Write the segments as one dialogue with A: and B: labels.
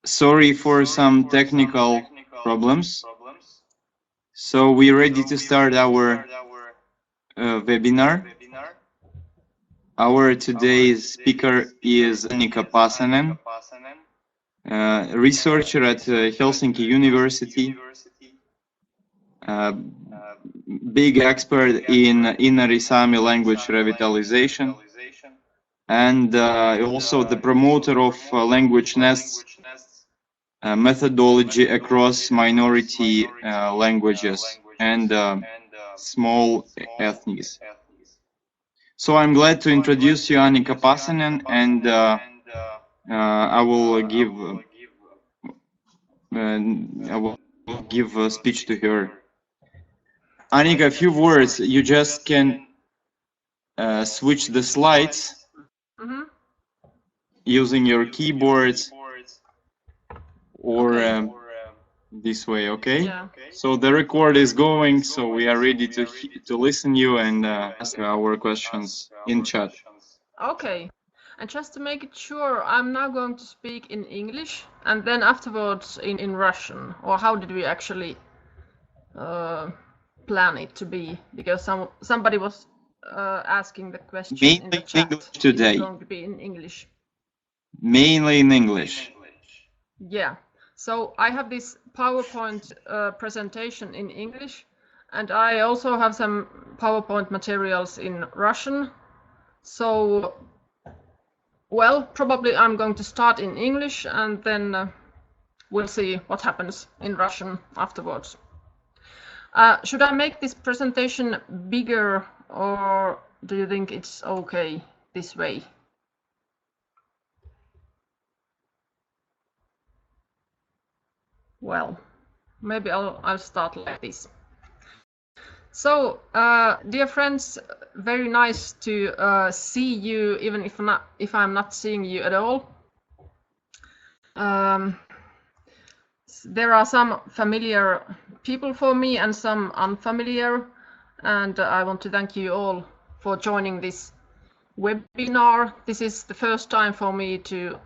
A: Sorry for some technical problems. So we're ready to start our webinar. Our today's speaker is Annika Pasanen, researcher at Helsinki University, big expert in Inari Saami language revitalization, and also the promoter of language nests methodology across minority languages and small ethnies. So I'm glad to introduce you, Annika Pasanen, and I will give a speech to her. Annika, a few words. You just can switch the slides using your keyboards or this way, okay?
B: Yeah.
A: So the record is going, so we are ready to listen you and ask our questions in chat.
B: Okay. And just to make it sure, I'm now going to speak in English and then afterwards in Russian. Or how did we actually plan it to be? Because somebody was asking the question in the chat.
A: English today.
B: It's going to be in English.
A: Mainly in English.
B: Yeah. So I have this PowerPoint presentation in English, and I also have some PowerPoint materials in Russian. So, well, probably I'm going to start in English, and then we'll see what happens in Russian afterwards. Should I make this presentation bigger, or do you think it's okay this way? Well, maybe I'll start like this. So, dear friends, very nice to see you, even if I'm not seeing you at all. There are some familiar people for me and some unfamiliar, and I want to thank you all for joining this webinar. This is the first time for me to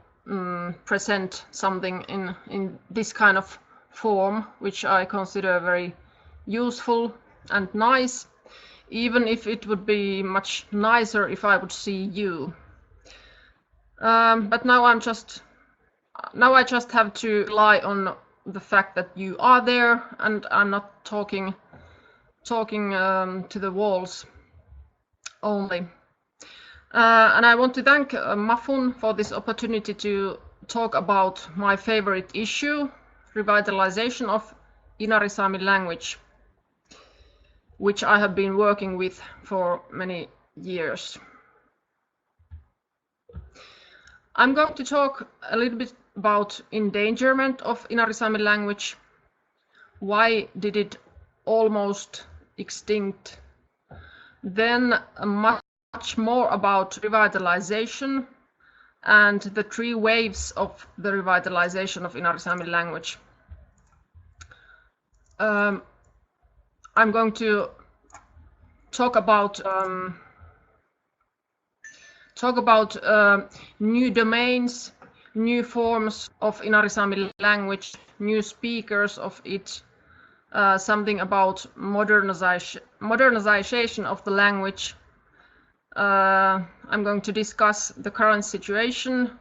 B: present something in this kind of form, which I consider very useful and nice, even if it would be much nicer if I would see you. But now I just have to rely on the fact that you are there, and I'm not talking to the walls only. And I want to thank MAFUN for this opportunity to talk about my favorite issue, revitalization of Inari Saami language, which I have been working with for many years. I'm going to talk a little bit about endangerment of Inari Saami language. Why did it almost extinct? Then much more about revitalization and the 3 waves of the revitalization of Inari Saami language. I'm going to talk about new domains, new forms of Inari Saami language, new speakers of it, something about modernization of the language. I'm going to discuss the current situation,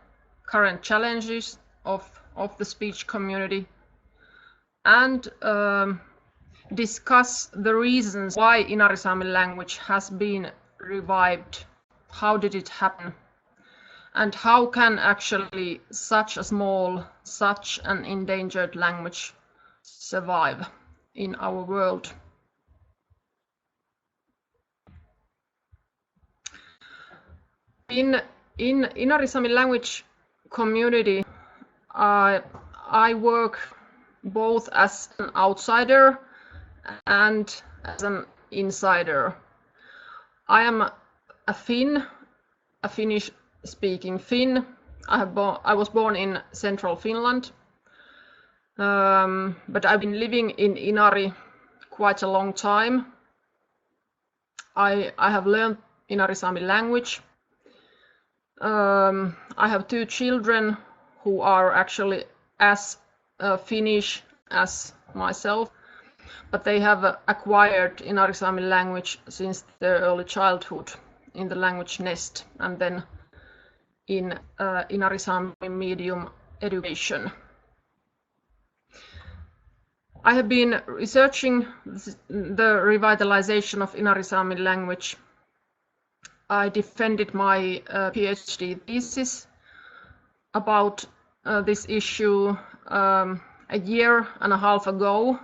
B: current challenges of the speech community, and discuss the reasons why Inari Saami language has been revived. How did it happen? And how can actually such a small, such an endangered language survive in our world? In Inari Saami language community, I work both as an outsider and as an insider. I am a Finn, a Finnish-speaking Finn. I was born in central Finland, but I've been living in Inari quite a long time. I have learned Inari Saami language. I have 2 children, who are actually as Finnish as myself, but they have acquired Inari Saami language since their early childhood in the language nest and then in Inari Saami medium education. I have been researching the revitalization of Inari Saami language. I defended my PhD thesis about this issue a year and a half ago.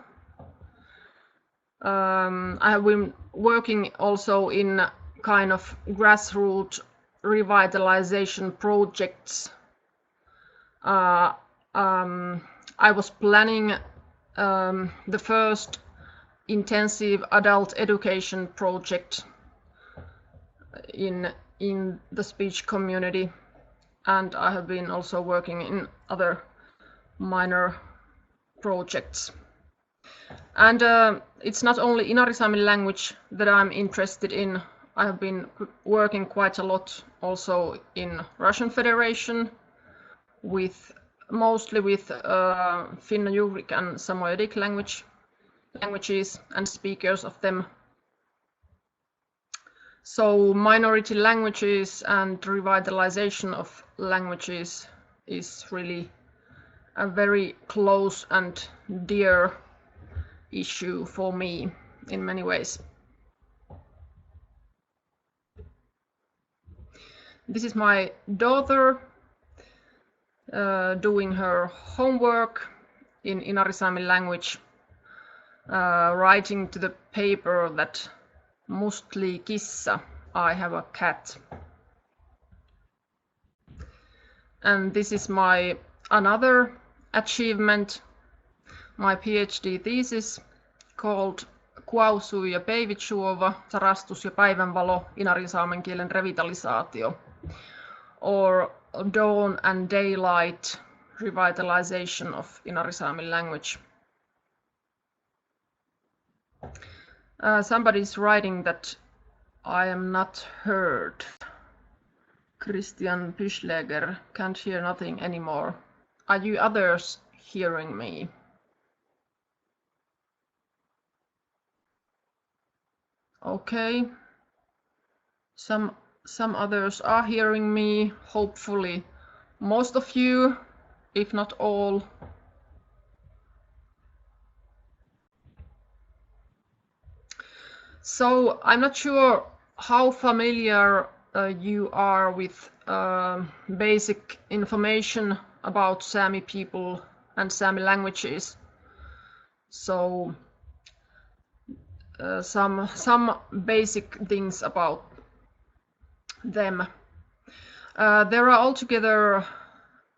B: I have been working also in kind of grassroots revitalization projects. I was planning the first intensive adult education project in the speech community, and I have been also working in other minor projects. And it's not only Inari Saami language that I'm interested in. I have been working quite a lot also in Russian Federation, mostly with Finno-Ugric and Samoyedic languages and speakers of them. So minority languages and revitalization of languages is really a very close and dear issue for me in many ways. This is my daughter doing her homework in Inari Saami language, writing to the paper that Mustli kissa, I have a cat. And this is my another achievement, my PhD thesis called Kuausu ja Peivitsuova, sarastus ja päivänvalo, Inari Saamen kielen revitalisaatio, or Dawn and Daylight, revitalization of Inari Saami language. Somebody's writing that I am not heard. Christian Pischläger, can't hear nothing anymore. Are you others hearing me? Okay. Some others are hearing me, hopefully most of you, if not all. So I'm not sure how familiar you are with basic information about Sami people and Sami languages. So some basic things about them. There are altogether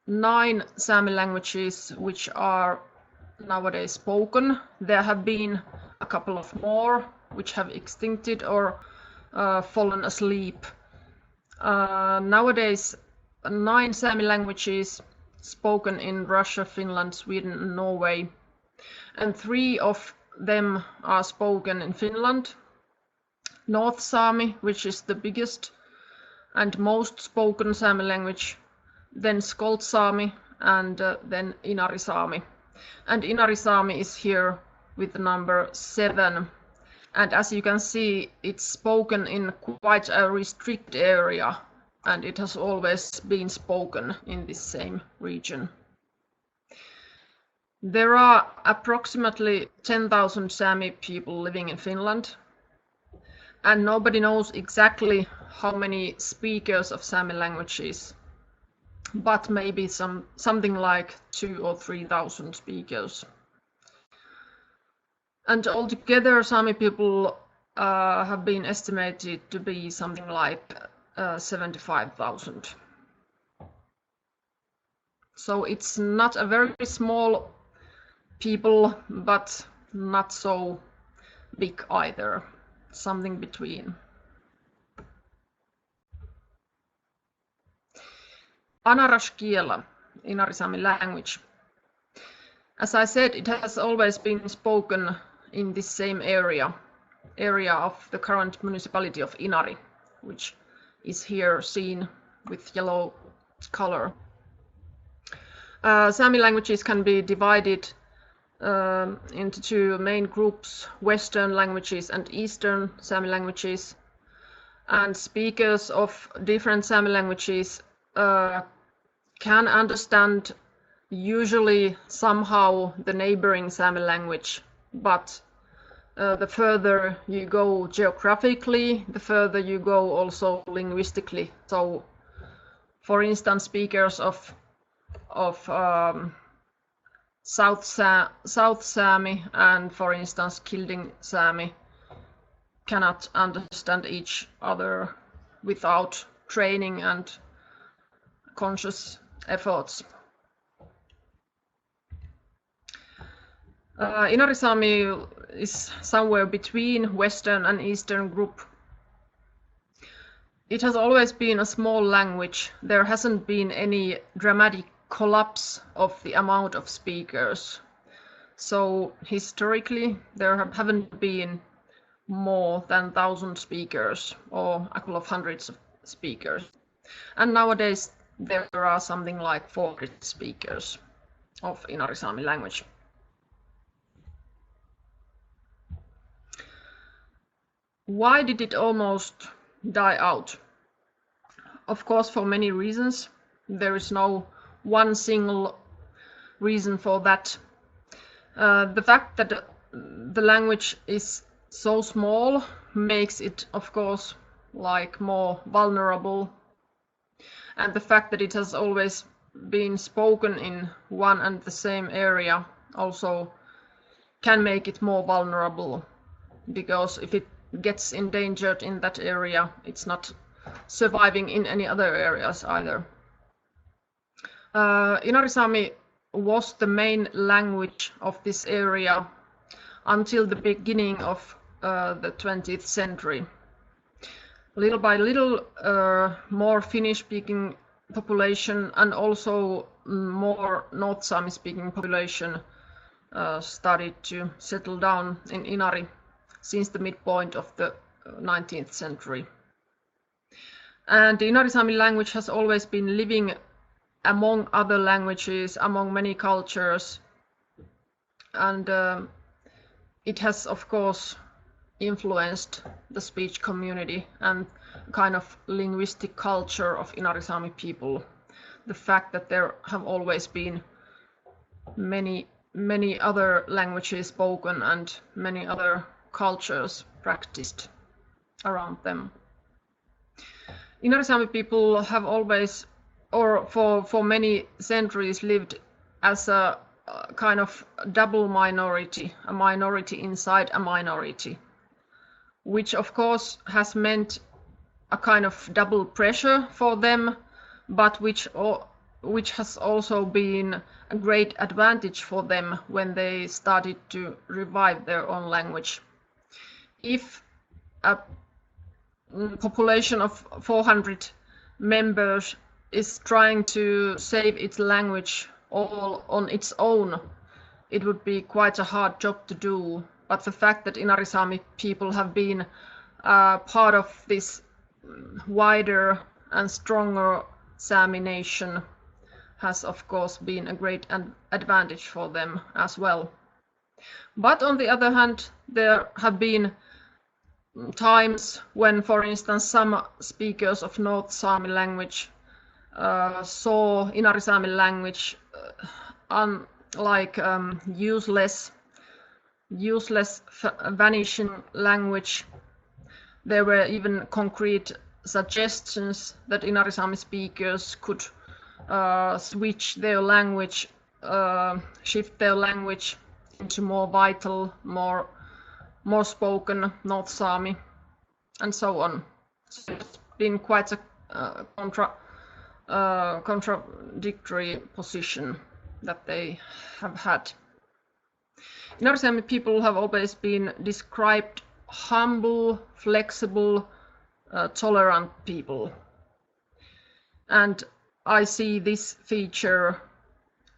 B: 9 Sami languages which are nowadays spoken. There have been a couple of more which have extincted or fallen asleep. Nowadays 9 Sami languages spoken in Russia, Finland, Sweden and Norway, and 3 of them are spoken in Finland. North Sami, which is the biggest and most spoken Sami language, then Skolt Sami, and then Inari Saami. And Inari Saami is here with the number 7. And as you can see, it's spoken in quite a restricted area, and it has always been spoken in this same region. There are approximately 10,000 Sami people living in Finland, and nobody knows exactly how many speakers of Sami languages, but maybe something like 2,000 or 3,000 speakers. And altogether, Sami people have been estimated to be something like 75,000. So it's not a very small people, but not so big either. Something between. Anarash-kiela, Inari Saami language. As I said, it has always been spoken in this same area of the current municipality of Inari, which is here seen with yellow color. Sami languages can be divided into two main groups, Western languages and Eastern Sami languages. And speakers of different Sami languages can understand usually somehow the neighboring Sami language, but the further you go geographically, the further you go also linguistically. So, for instance, speakers of South Sami and, for instance, Kilding Sami cannot understand each other without training and conscious efforts. Inari Saami is somewhere between Western and Eastern group. It has always been a small language. There hasn't been any dramatic collapse of the amount of speakers. So historically, there haven't been more than 1,000 speakers or a couple of hundreds of speakers. And nowadays, there are something like 40 speakers of Inari Saami language. Why did it almost die out? Of course, for many reasons. There is no one single reason for that. The fact that the language is so small makes it, of course, like more vulnerable. And the fact that it has always been spoken in one and the same area also can make it more vulnerable, because if it gets endangered in that area, it's not surviving in any other areas either. Inari Saami was the main language of this area until the beginning of the 20th century. Little by little, more Finnish-speaking population and also more North Sami-speaking population started to settle down in Inari since the midpoint of the 19th century. And the Inari Saami language has always been living among other languages, among many cultures, and it has, of course, influenced the speech community and kind of linguistic culture of Inari Saami people. The fact that there have always been many other languages spoken and many other cultures practiced around them. Inari Saami people have always, or for many centuries, lived as a kind of double minority, a minority inside a minority, which of course has meant a kind of double pressure for them, but which has also been a great advantage for them when they started to revive their own language. If a population of 400 members is trying to save its language all on its own, it would be quite a hard job to do. But the fact that Inari Saami people have been part of this wider and stronger Sami nation has, of course, been a great advantage for them as well. But on the other hand, there have been times when, for instance, some speakers of North Sami language saw Inari Saami language like useless, vanishing language. There were even concrete suggestions that Inari Saami speakers could switch their language, shift their language into more vital, more spoken North Sami, and so on. So it's been quite a contradictory position that they have had. Inari Saami people have always been described humble, flexible, tolerant people. And I see this feature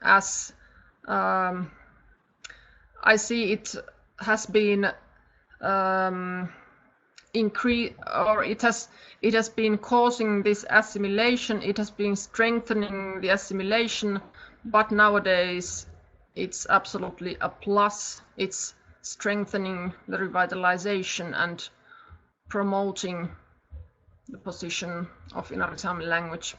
B: as I see it has been it has been causing this assimilation. It has been strengthening the assimilation, but nowadays it's absolutely a plus. It's strengthening the revitalization and promoting the position of Inari Saami language.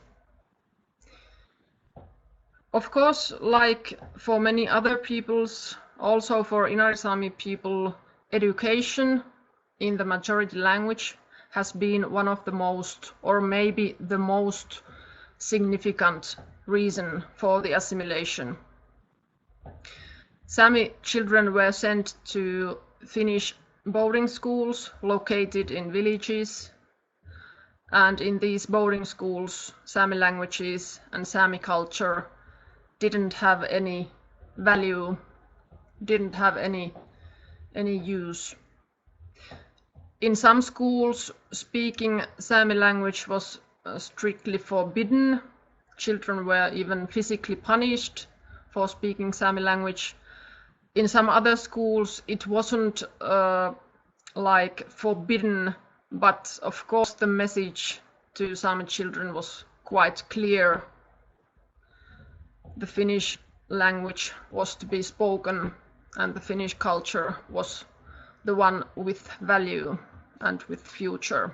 B: Of course, like for many other peoples, also for Inari Saami people, education in the majority language has been one of the most, or maybe the most significant reason for the assimilation. Sami children were sent to Finnish boarding schools located in villages, and in these boarding schools, Sami languages and Sami culture didn't have any value, didn't have any use. In some schools, speaking Sami language was strictly forbidden. Children were even physically punished for speaking Sami language. In some other schools, it wasn't like forbidden, but of course the message to Sami children was quite clear. The Finnish language was to be spoken, and the Finnish culture was the one with value and with future.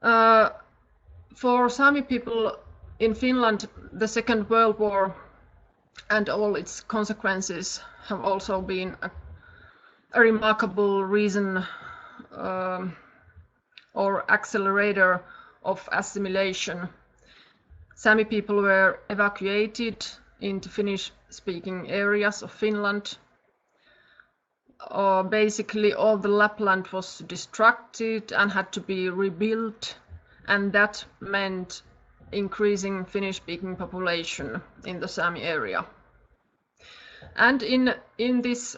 B: For Sami people in Finland, the Second World War and all its consequences have also been a remarkable reason or accelerator of assimilation. Sami people were evacuated into Finnish-speaking areas of Finland. Basically, all the Lapland was destructed and had to be rebuilt, and that meant increasing Finnish-speaking population in the Sami area. And in this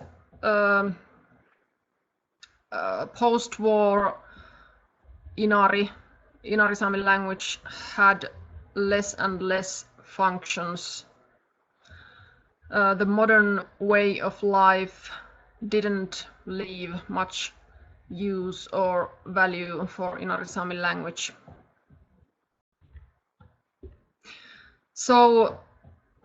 B: post-war Inari Saami language had less and less functions. The modern way of life didn't leave much use or value for Inari Saami language. So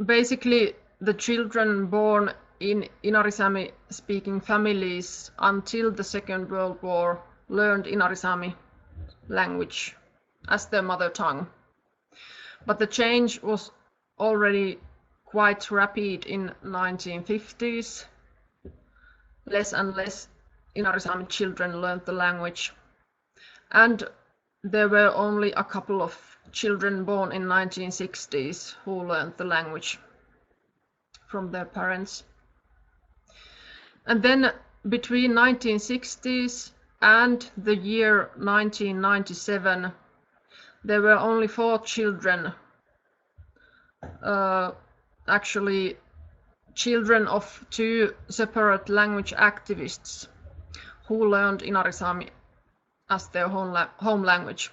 B: basically, the children born in Inari Saami speaking families until the Second World War learned Inari Saami language as their mother tongue. But the change was already quite rapid in 1950s. Less and less Inari Saami children learned the language. And there were only a couple of children born in 1960s who learned the language from their parents. And then between 1960s and the year 1997, there were only 4 children, actually children of 2 separate language activists who learned Inari Saami as their home language.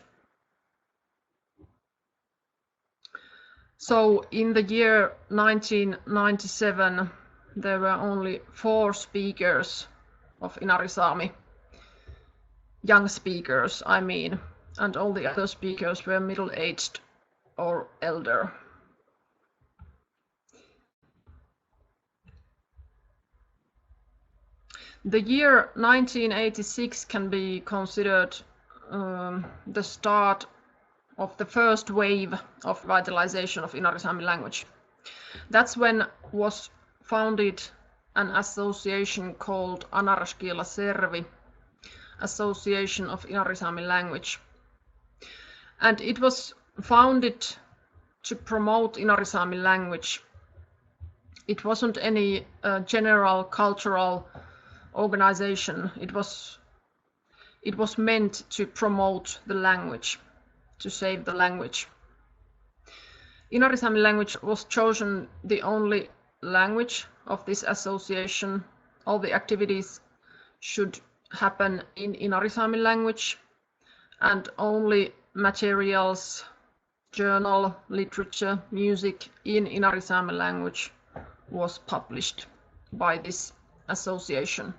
B: So in the year 1997, there were only 4 speakers of Inari Saami, young speakers, I mean, and all the other speakers were middle-aged or elder. The year 1986 can be considered the start of the first wave of revitalization of Inari Saami language. That's when was founded an association called Anaraskiela Servi, Association of Inari Saami Language. And it was founded to promote Inari Saami language. It wasn't any general cultural organization. It was meant to promote the language, to save the language. Inari Saami language was chosen the only language of this association. All the activities should happen in Inari Saami language, and only materials, journal, literature, music in Inari Saami language was published by this association.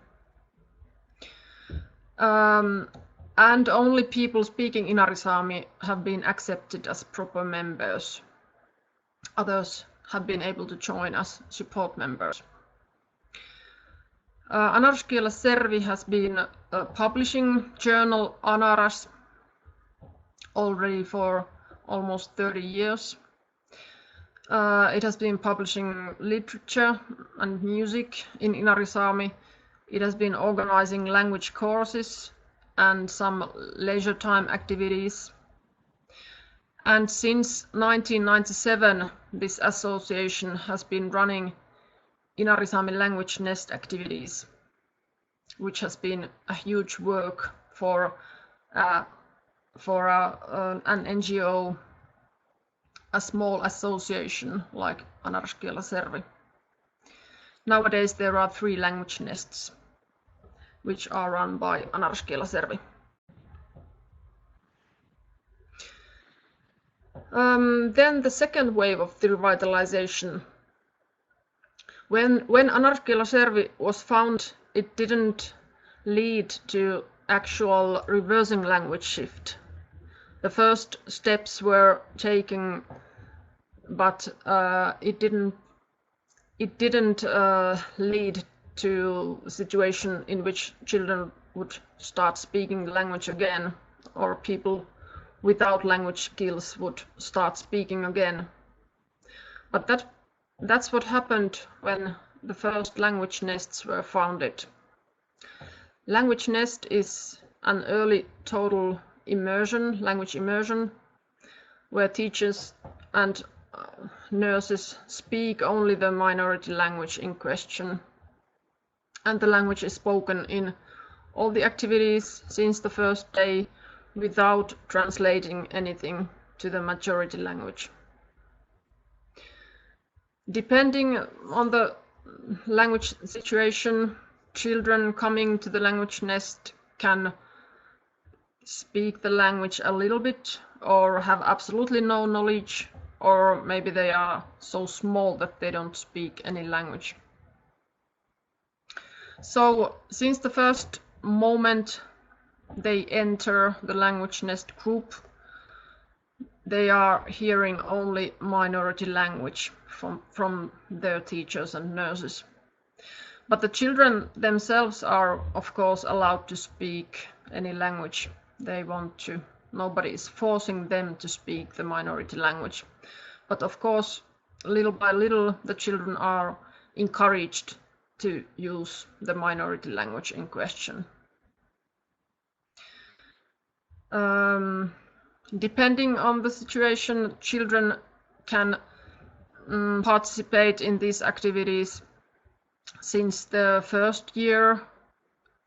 B: And only people speaking Inari Saami have been accepted as proper members. others have been able to join as support members. Anarskiela Servi has been a publishing journal Anaras already for almost 30 years. It has been publishing literature and music in Inari Saami. It has been organizing language courses and some leisure time activities. And since 1997, this association has been running Inari Saami language nest activities, which has been a huge work for an NGO, a small association like Anarskiela Servi. Nowadays there are 3 language nests which are run by Anarskiela Servi. Then the second wave of the revitalization. When Anarskiela Servi was found, it didn't lead to actual reversing language shift. The first steps were taken, but it didn't lead to a situation in which children would start speaking the language again, or people without language skills would start speaking again. But that's what happened when the first language nests were founded. Language nest is an early total immersion, language immersion, where teachers and nurses speak only the minority language in question. And the language is spoken in all the activities since the first day without translating anything to the majority language. Depending on the language situation, children coming to the language nest can speak the language a little bit or have absolutely no knowledge, or maybe they are so small that they don't speak any language. So since the first moment they enter the language nest group, they are hearing only minority language from their teachers and nurses. But the children themselves are, of course, allowed to speak any language they want to. Nobody is forcing them to speak the minority language. But of course, little by little, the children are encouraged to use the minority language in question. Depending on the situation, children can participate in these activities since the first year.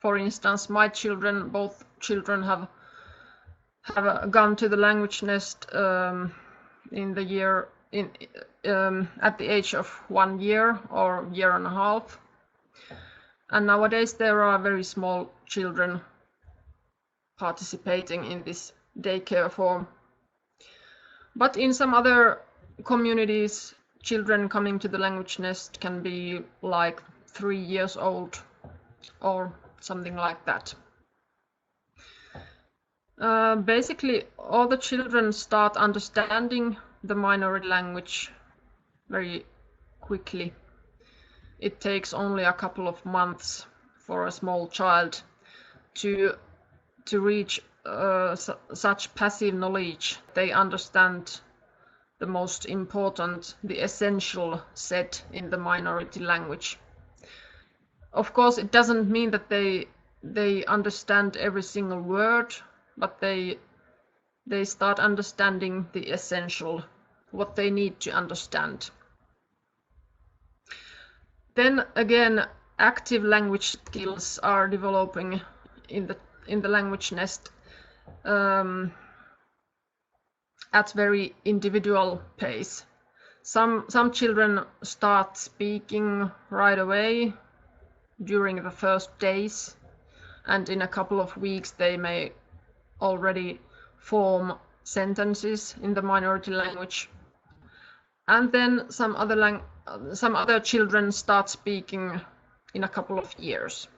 B: For instance, my children, both children have gone to the language nest in the year at the age of 1 year or year and a half. And nowadays there are very small children participating in this daycare form. But in some other communities, children coming to the language nest can be like 3 years old or something like that. Basically, all the children start understanding the minority language very quickly. It takes only a couple of months for a small child to reach such passive knowledge. They understand the most important, the essential set in the minority language. Of course, it doesn't mean that they understand every single word, but they start understanding the essential, what they need to understand. Then again, active language skills are developing in the language nest at very individual pace. Some children start speaking right away during the first days, and in a couple of weeks they may already form sentences in the minority language. And then some other children start speaking in a couple of years.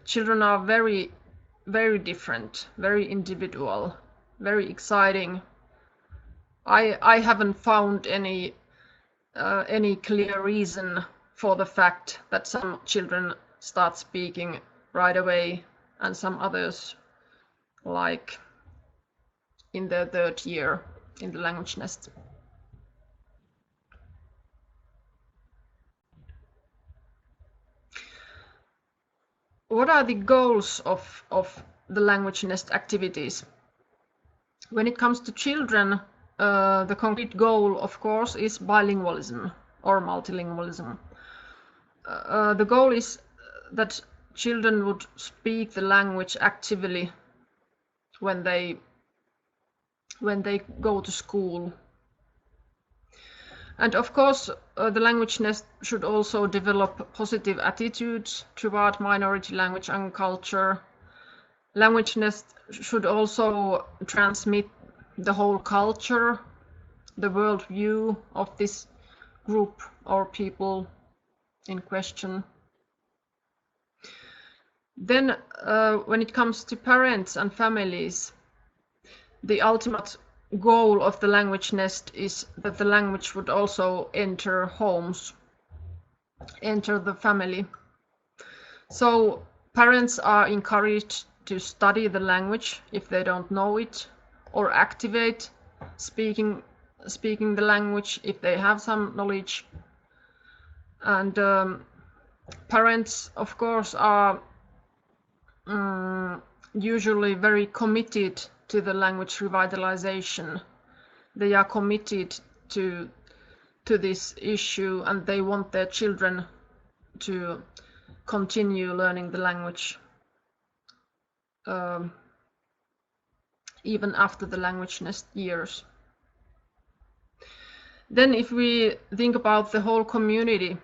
B: Children are very, very different, very individual, very exciting. I haven't found any any clear reason for the fact that some children start speaking right away and some others like in their third year in the language nest. What are the goals of the language nest activities? When it comes to children, the concrete goal, of course, is bilingualism or multilingualism. The goal is that children would speak the language actively when they go to school. And of course, the language nest should also develop positive attitudes toward minority language and culture. Language nest should also transmit the whole culture, the worldview of this group or people in question. Then, when it comes to parents and families, the ultimate goal of the language nest is that the language would also enter homes, enter the family. So parents are encouraged to study the language if they don't know it, or activate speaking the language if they have some knowledge. And parents, of course, are usually very committed to the language revitalization. They are committed to this issue, and they want their children to continue learning the language even after the language nest years. Then if we think about the whole community,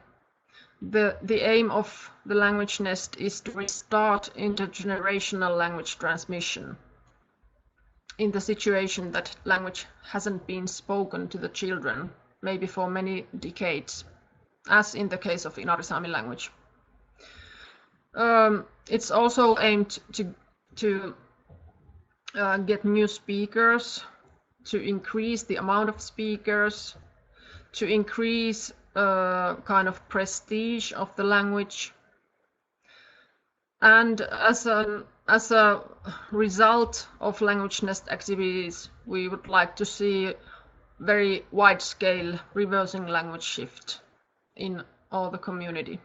B: the aim of the language nest is to restart intergenerational language transmission in the situation that language hasn't been spoken to the children, maybe for many decades, as in the case of Inari Saami language. It's also aimed to get new speakers, to increase the amount of speakers, to increase kind of prestige of the language. And as a result of language nest activities, we would like to see very wide-scale reversing language shift in all the community.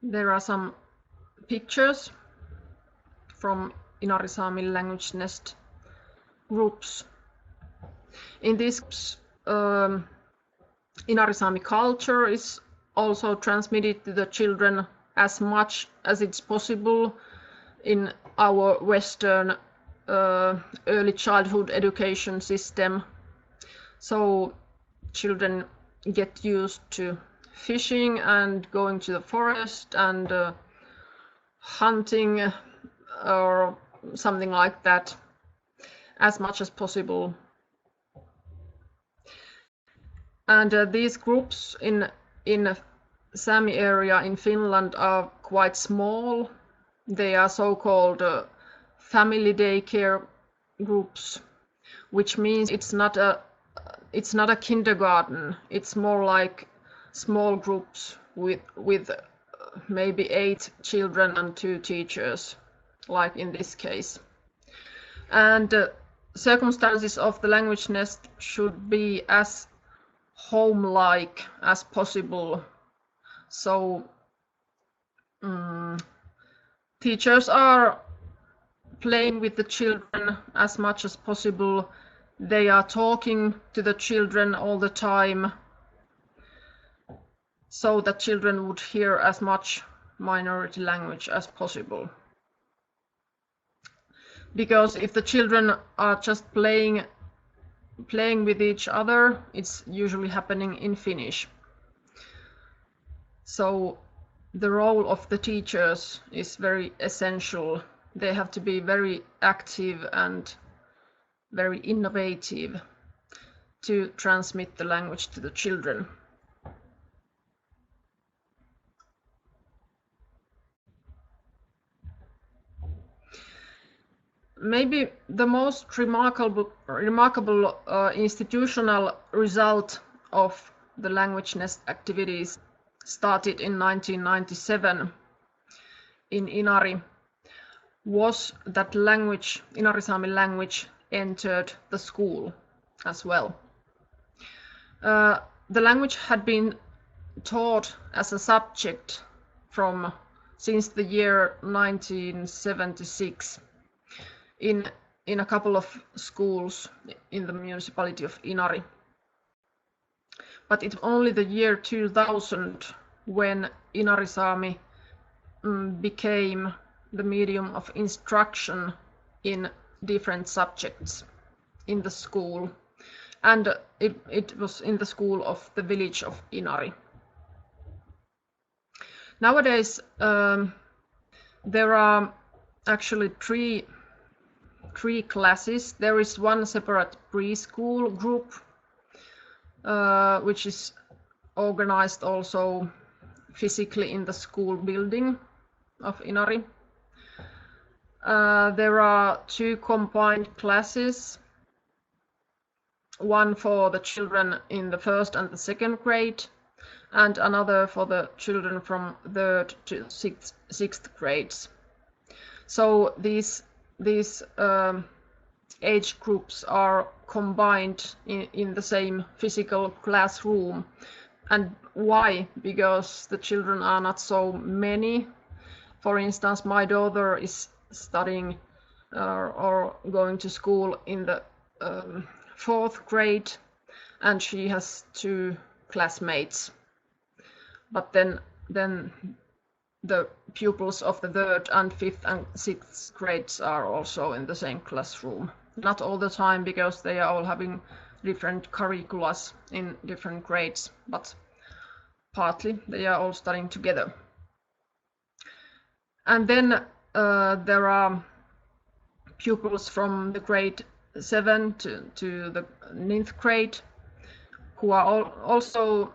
B: There are some pictures from Inari Saami language nest groups. In these groups, Inari Saami culture is also transmitted to the children as much as it's possible in our Western early childhood education system. So children get used to fishing and going to the forest and hunting or something like that as much as possible. And these groups in Sami area in Finland are quite small. They are so-called family daycare groups, which means it's not a kindergarten. It's more like small groups with maybe 8 children and 2 teachers, like in this case. And circumstances of the language nest should be as home-like as possible. So teachers are playing with the children as much as possible. They are talking to the children all the time, so that children would hear as much minority language as possible. Because if the children are just playing with each other, it's usually happening in Finnish. So the role of the teachers is very essential. They have to be very active and very innovative to transmit the language to the children. maybe the most remarkable institutional result of the Language Nest activities started in 1997 in Inari was that Inari Saami language entered the school as well. The language had been taught as a subject since the year 1976 in a couple of schools in the municipality of Inari. But it's only the year 2000 when Inari Saami became the medium of instruction in different subjects in the school, and it was in the school of the village of Inari. Nowadays there are actually three classes. There is one separate preschool group which is organized also physically in the school building of Inari. There are two combined classes, one for the children in the first and the second grade, and another for the children from third to sixth grades. So these age groups are combined in the same physical classroom. And why? Because the children are not so many. For instance, my daughter is studying or going to school in the fourth grade, and she has two classmates. But then the pupils of the third and fifth and sixth grades are also in the same classroom. Not all the time, because they are all having different curriculums in different grades, but partly they are all studying together. And then there are pupils from the grade 7 to the 9th grade who are also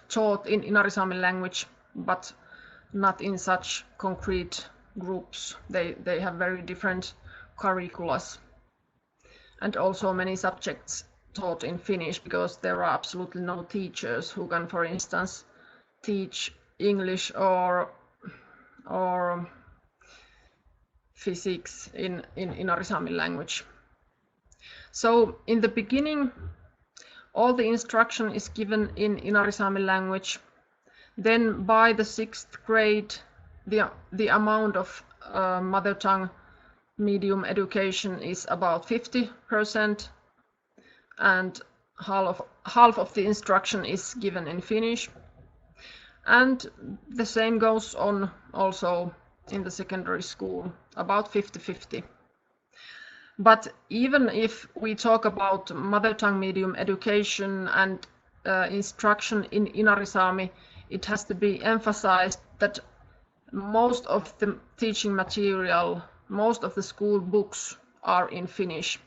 B: taught in Inari Saami language, but not in such concrete groups. They have very different curriculums, and also many subjects taught in Finnish, because there are absolutely no teachers who can, for instance, teach English or physics in Inari Saami language. So in the beginning, all the instruction is given in Inari Saami language. Then by the 6th grade, the amount of mother tongue medium education is about 50%, and half of the instruction is given in Finnish. And the same goes on also in the secondary school, about 50-50. But even if we talk about mother tongue medium education and instruction in Inari Saami, it has to be emphasized that most of the teaching material, most of the school books are in Finnish.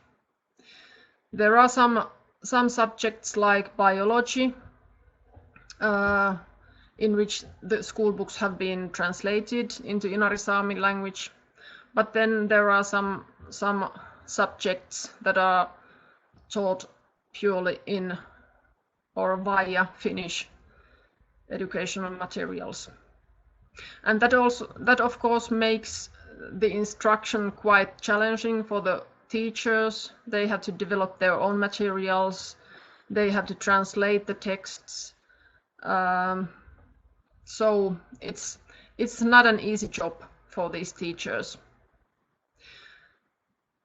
B: There are some subjects like biology, in which the school books have been translated into Inari Saami language, but then there are some subjects that are taught purely in or via Finnish educational materials. And that of course makes the instruction quite challenging for the teachers. They have to develop their own materials, they have to translate the texts. So it's not an easy job for these teachers.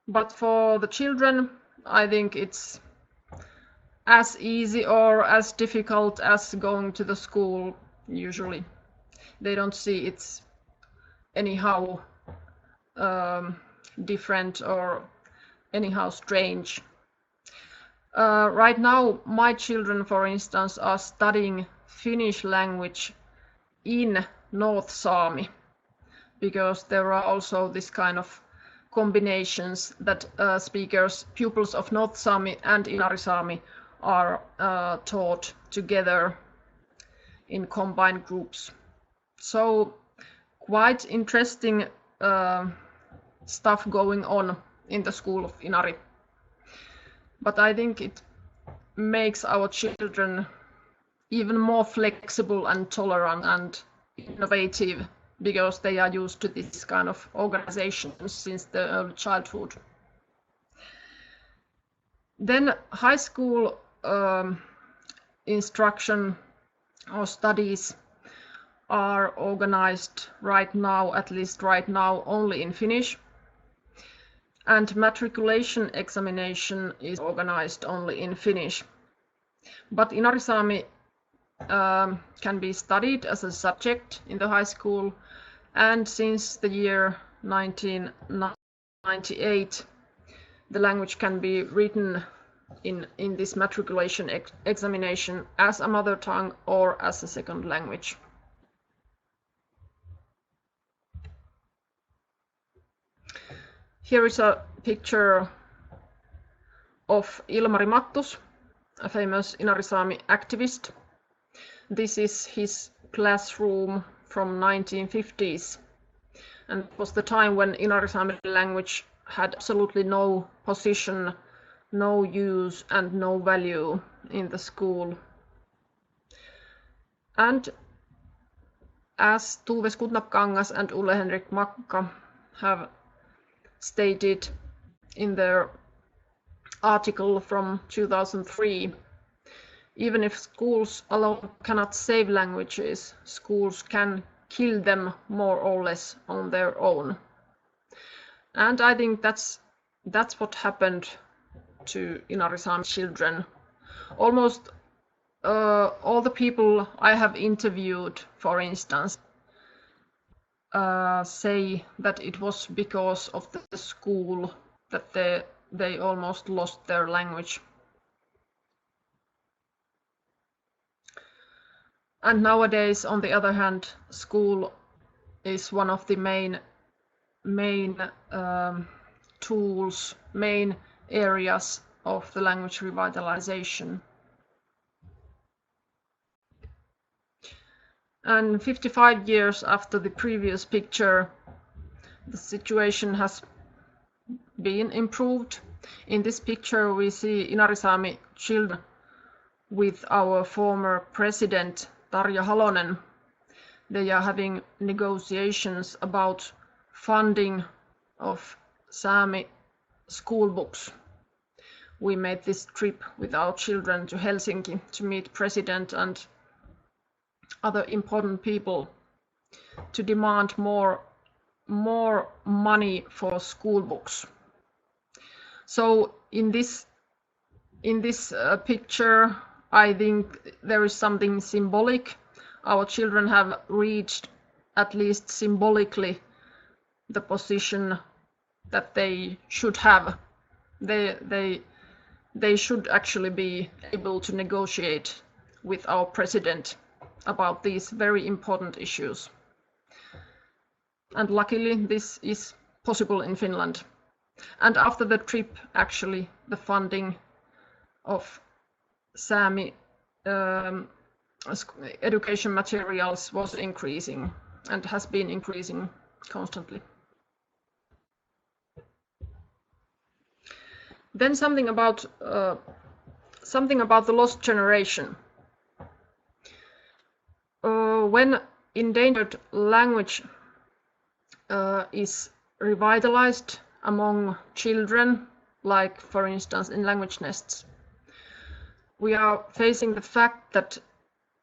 B: But for the children, I think it's as easy or as difficult as going to the school usually. They don't see it's anyhow different or anyhow strange. Right now, my children, for instance, are studying Finnish language in North Saami, because there are also this kind of combinations that pupils of North Saami and Inari Saami are taught together in combined groups. So quite interesting stuff going on in the school of Inari. But I think it makes our children even more flexible and tolerant and innovative because they are used to this kind of organizations since the early childhood. Then high school instruction or studies are organized right now, at least right now, only in Finnish. And matriculation examination is organized only in Finnish. But Inari Saami can be studied as a subject in the high school, and since the year 1998 the language can be written in this matriculation examination as a mother tongue or as a second language. Here is a picture of Ilmari Mattus, a famous Inari Saami activist. This is his classroom from 1950s, and it was the time when Inari Saami language had absolutely no position, no use and no value in the school. And as Tuve Skutnapkangas and Ulle Henrik Makka have stated in their article from 2003, even if schools alone cannot save languages, schools can kill them more or less on their own. And I think that's what happened to Inari Saami children. Almost all the people I have interviewed, for instance, say that it was because of the school that they almost lost their language. And nowadays, on the other hand, school is one of the main tools, main areas of the language revitalization. And 55 years after the previous picture, the situation has been improved. In this picture, we see Inari Saami children with our former president, Tarja Halonen. They are having negotiations about funding of Sami school books. We made this trip with our children to Helsinki to meet president and other important people to demand more money for school books. So in this picture, I think there is something symbolic. Our children have reached, at least symbolically, the position that they should have. They should actually be able to negotiate with our president about these very important issues. And luckily, this is possible in Finland. And after the trip, actually, the funding of Sami education materials was increasing and has been increasing constantly. Then something about the lost generation. When endangered language is revitalized among children, like for instance in language nests, we are facing the fact that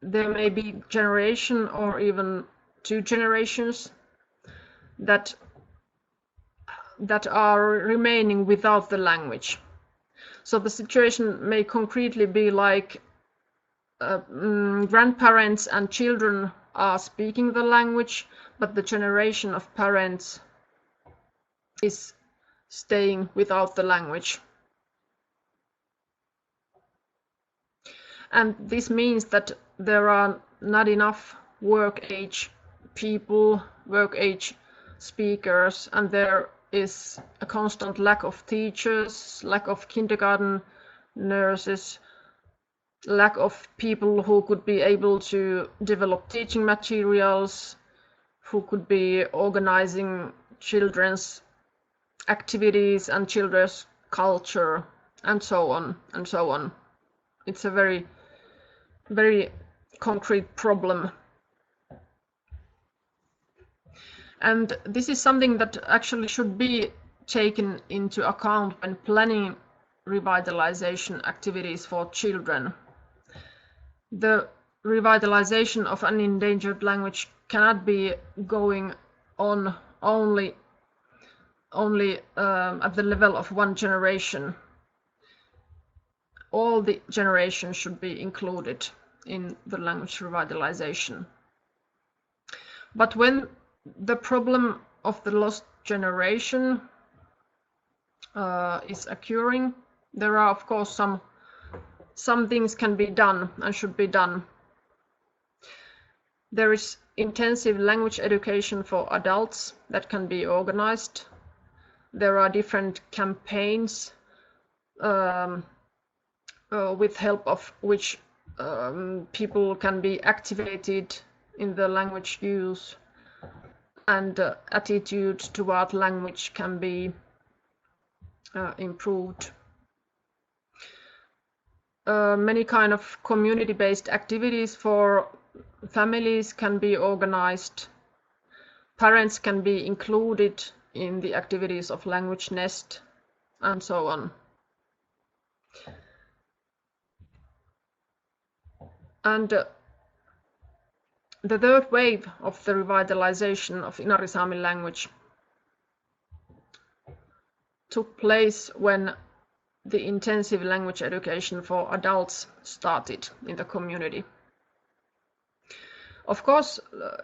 B: there may be generation or even 2 generations that are remaining without the language. So the situation may concretely be like grandparents and children are speaking the language, but the generation of parents is staying without the language. And this means that there are not enough work age people, work age speakers, and there is a constant lack of teachers, lack of kindergarten nurses, lack of people who could be able to develop teaching materials, who could be organizing children's activities and children's culture, and so on and so on. It's a very, very concrete problem. And this is something that actually should be taken into account when planning revitalization activities for children. The revitalization of an endangered language cannot be going on only at the level of one generation. All the generations should be included in the language revitalization. But when the problem of the lost generation is occurring, there are of course some things can be done and should be done. There is intensive language education for adults that can be organized. There are different campaigns with help of which people can be activated in the language use, and attitude toward language can be improved. Many kind of community-based activities for families can be organized. Parents can be included in the activities of language nest, and so on. And the third wave of the revitalization of Inari Saami language took place when the intensive language education for adults started in the community. Of course,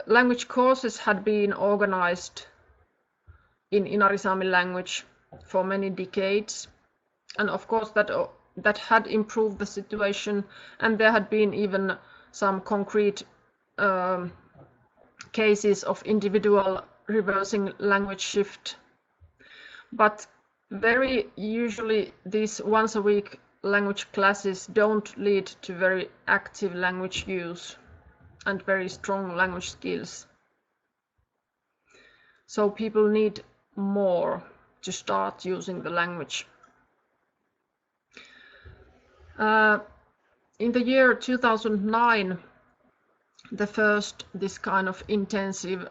B: language courses had been organized in Inari Saami language for many decades, and of course that had improved the situation, and there had been even some concrete cases of individual reversing language shift. But very usually these once a week language classes don't lead to very active language use and very strong language skills. So people need more to start using the language. In the year 2009, the first this kind of intensive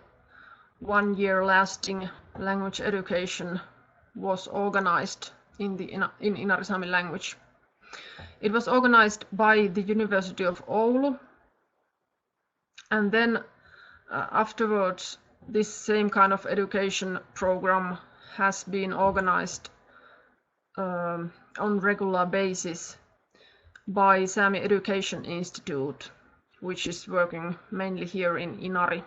B: 1 year lasting language education was organized in Inari Saami language. It was organized by the University of Oulu, and then afterwards this same kind of education program has been organized on regular basis by Sami Education Institute, which is working mainly here in Inari.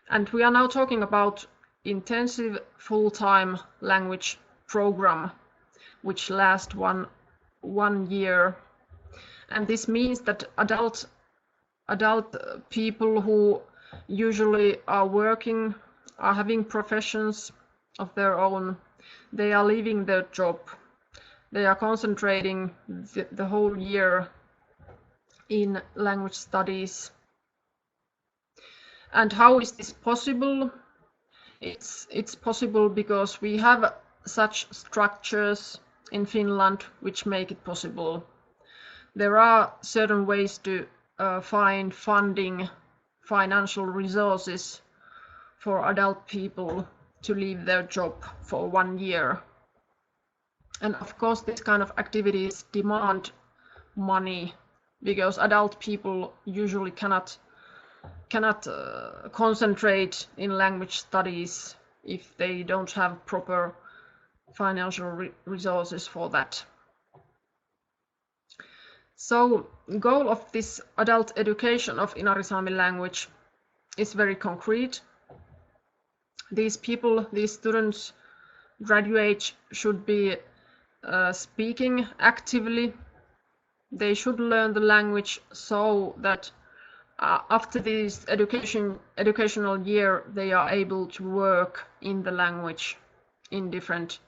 B: And we are now talking about intensive full-time language program, which lasts one year. And this means that adult people who usually are working, are having professions of their own, they are leaving their job. They are concentrating the whole year in language studies. And how is this possible? It's possible because we have such structures in Finland which make it possible. There are certain ways to find funding, financial resources for adult people to leave their job for 1 year. And of course, this kind of activities demand money because adult people usually cannot concentrate in language studies if they don't have proper financial resources for that. So, goal of this adult education of Inari Saami language is very concrete. These people, these students, graduates should be speaking actively. They should learn the language so that after this educational year, they are able to work in the language in different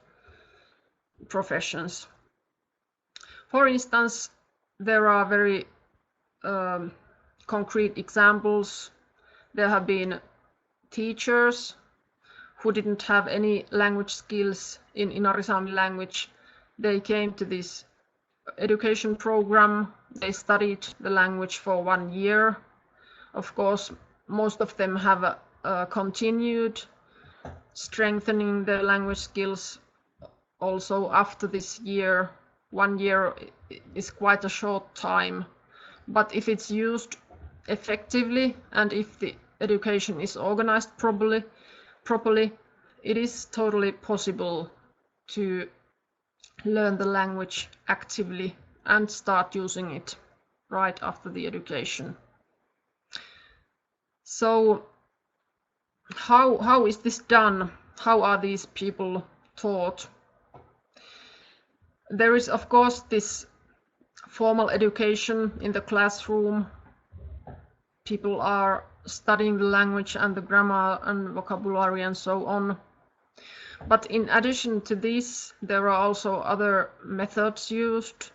B: professions. For instance, there are very concrete examples. There have been teachers who didn't have any language skills in Inari Saami language, they came to this education program. They studied the language for 1 year. Of course, most of them have continued strengthening their language skills also after this year. 1 year is quite a short time, but if it's used effectively and if the education is organized properly, it is totally possible to learn the language actively and start using it right after the education. So how is this done? How are these people taught? There is, of course, this formal education in the classroom. People are studying the language and the grammar and vocabulary and so on. But in addition to this, there are also other methods used,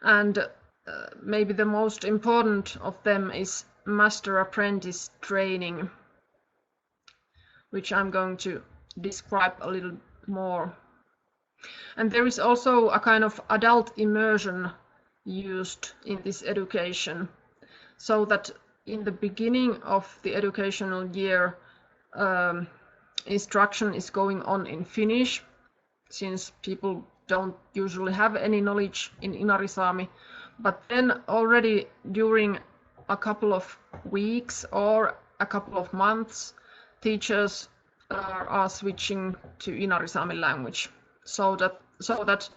B: and maybe the most important of them is master-apprentice training, which I'm going to describe a little more. And there is also a kind of adult immersion used in this education, so that in the beginning of the educational year, instruction is going on in Finnish, since people don't usually have any knowledge in Inari Saami. But then already during a couple of weeks or a couple of months, teachers are switching to Inari Saami language, so that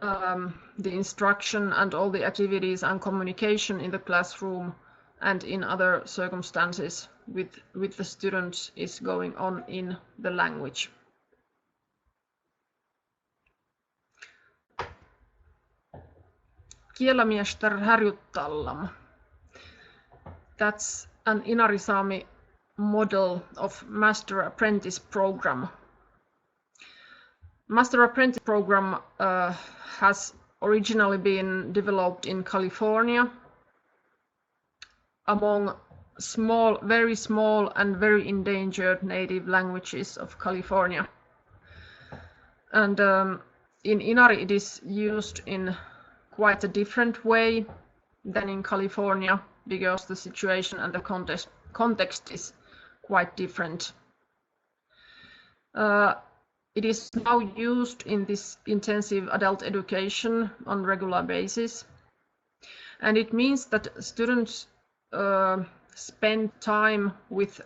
B: the instruction and all the activities and communication in the classroom and in other circumstances with the students is going on in the language. Kielamiester harjoittellam. That's an Inari Saami model of Master Apprentice program. Master Apprentice program has originally been developed in California among very small and very endangered native languages of California. And in Inari it is used in quite a different way than in California, because the situation and the context is quite different. It is now used in this intensive adult education on a regular basis, and it means that students spend time with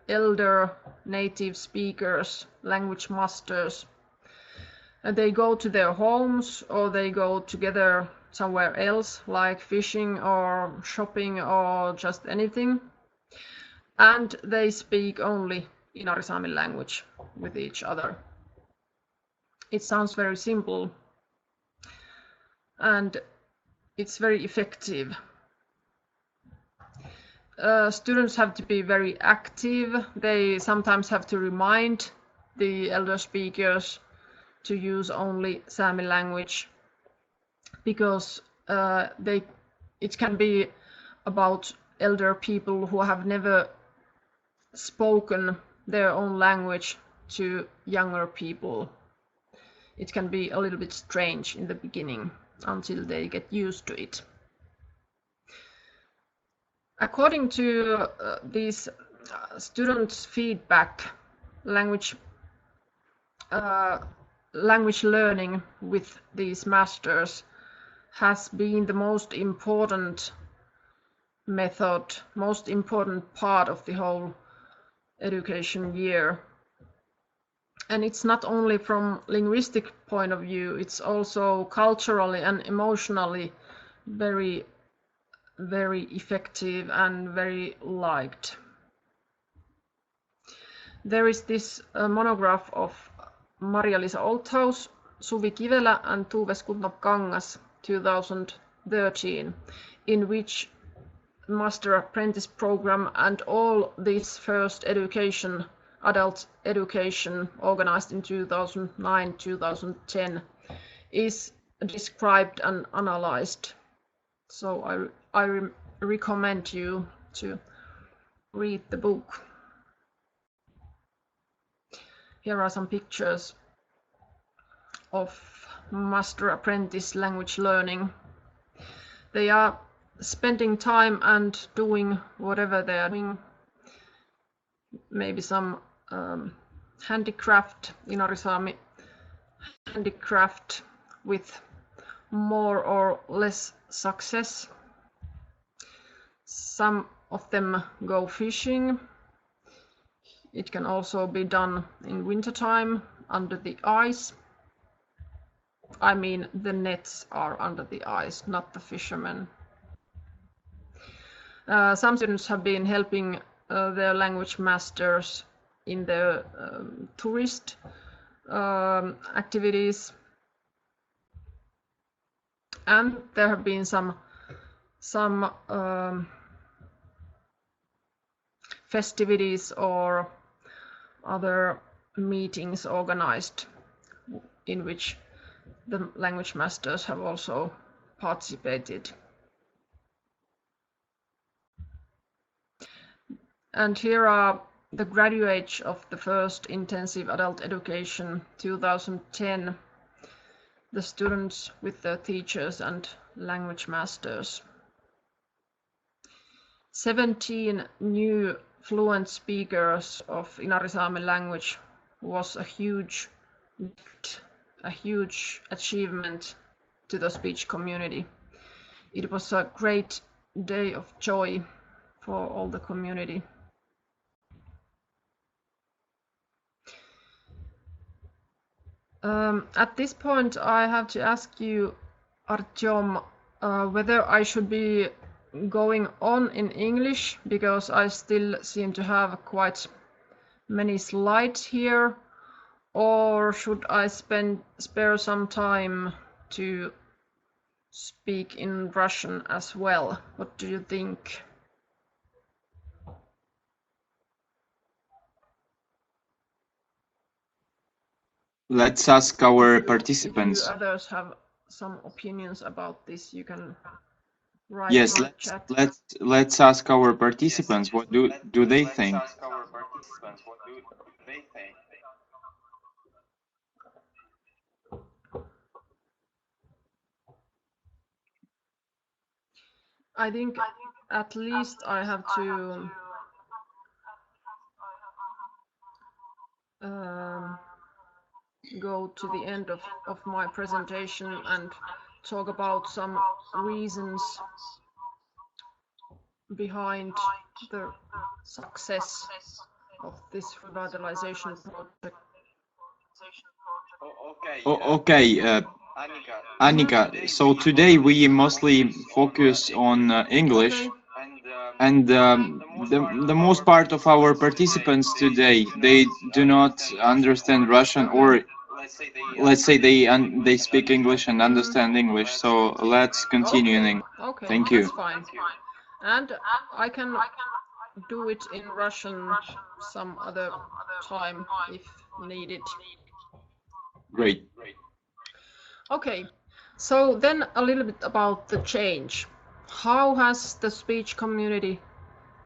B: elder native speakers, language masters, and they go to their homes or they go together somewhere else, like fishing or shopping or just anything, and they speak only Inari Saami language with each other. It sounds very simple and it's very effective. Students have to be very active. They sometimes have to remind the elder speakers to use only Sami language, because it can be about elder people who have never spoken their own language to younger people. It can be a little bit strange in the beginning until they get used to it. According to these students' feedback, language learning with these masters has been the most important method, most important part of the whole education year. And it's not only from linguistic point of view, it's also culturally and emotionally very, very effective and very liked. There is this monograph of Maria-Liisa Oldhouse, Suvi Kivelä and Tuve Skutnap-Kangas, 2013, in which Master Apprentice program and all this first education, adult education organized in 2009-2010 is described and analyzed. So I recommend you to read the book. here are some pictures of master apprentice language learning. They are spending time and doing whatever they are doing, maybe some handicraft, Inari Saami handicraft with more or less success. Some of them go fishing. It can also be done in wintertime under the ice. I mean, the nets are under the ice, not the fishermen. Some students have been helping their language masters in their tourist activities, and there have been some festivities or other meetings organized in which the language masters have also participated. And here are the graduates of the first intensive adult education 2010, the students with their teachers and language masters. 17 new fluent speakers of Inari Saami language was a huge achievement to the speech community. It was a great day of joy for all the community. At this point, I have to ask you, Artyom, whether I should be going on in English, because I still seem to have quite many slides here, or should I spare some time to speak in Russian as well? What do you think?
A: Let's ask our participants.
B: If you others have some opinions about this, you can write
A: Yes,
B: in the chat.
A: let's ask our participants. What do they think?
B: I think at least I have to go to the end of my presentation and talk about some reasons behind the success of this revitalization project.
A: Okay, Annika, so today we mostly focus on English, and the most part of our participants today, they do not understand Russian, or let's say they speak English and understand English. So let's continue in English.
B: Okay,
A: Thank you.
B: that's fine. And I can do it in Russian some other time if needed.
A: Great.
B: Okay, so then a little bit about the change. How has the speech community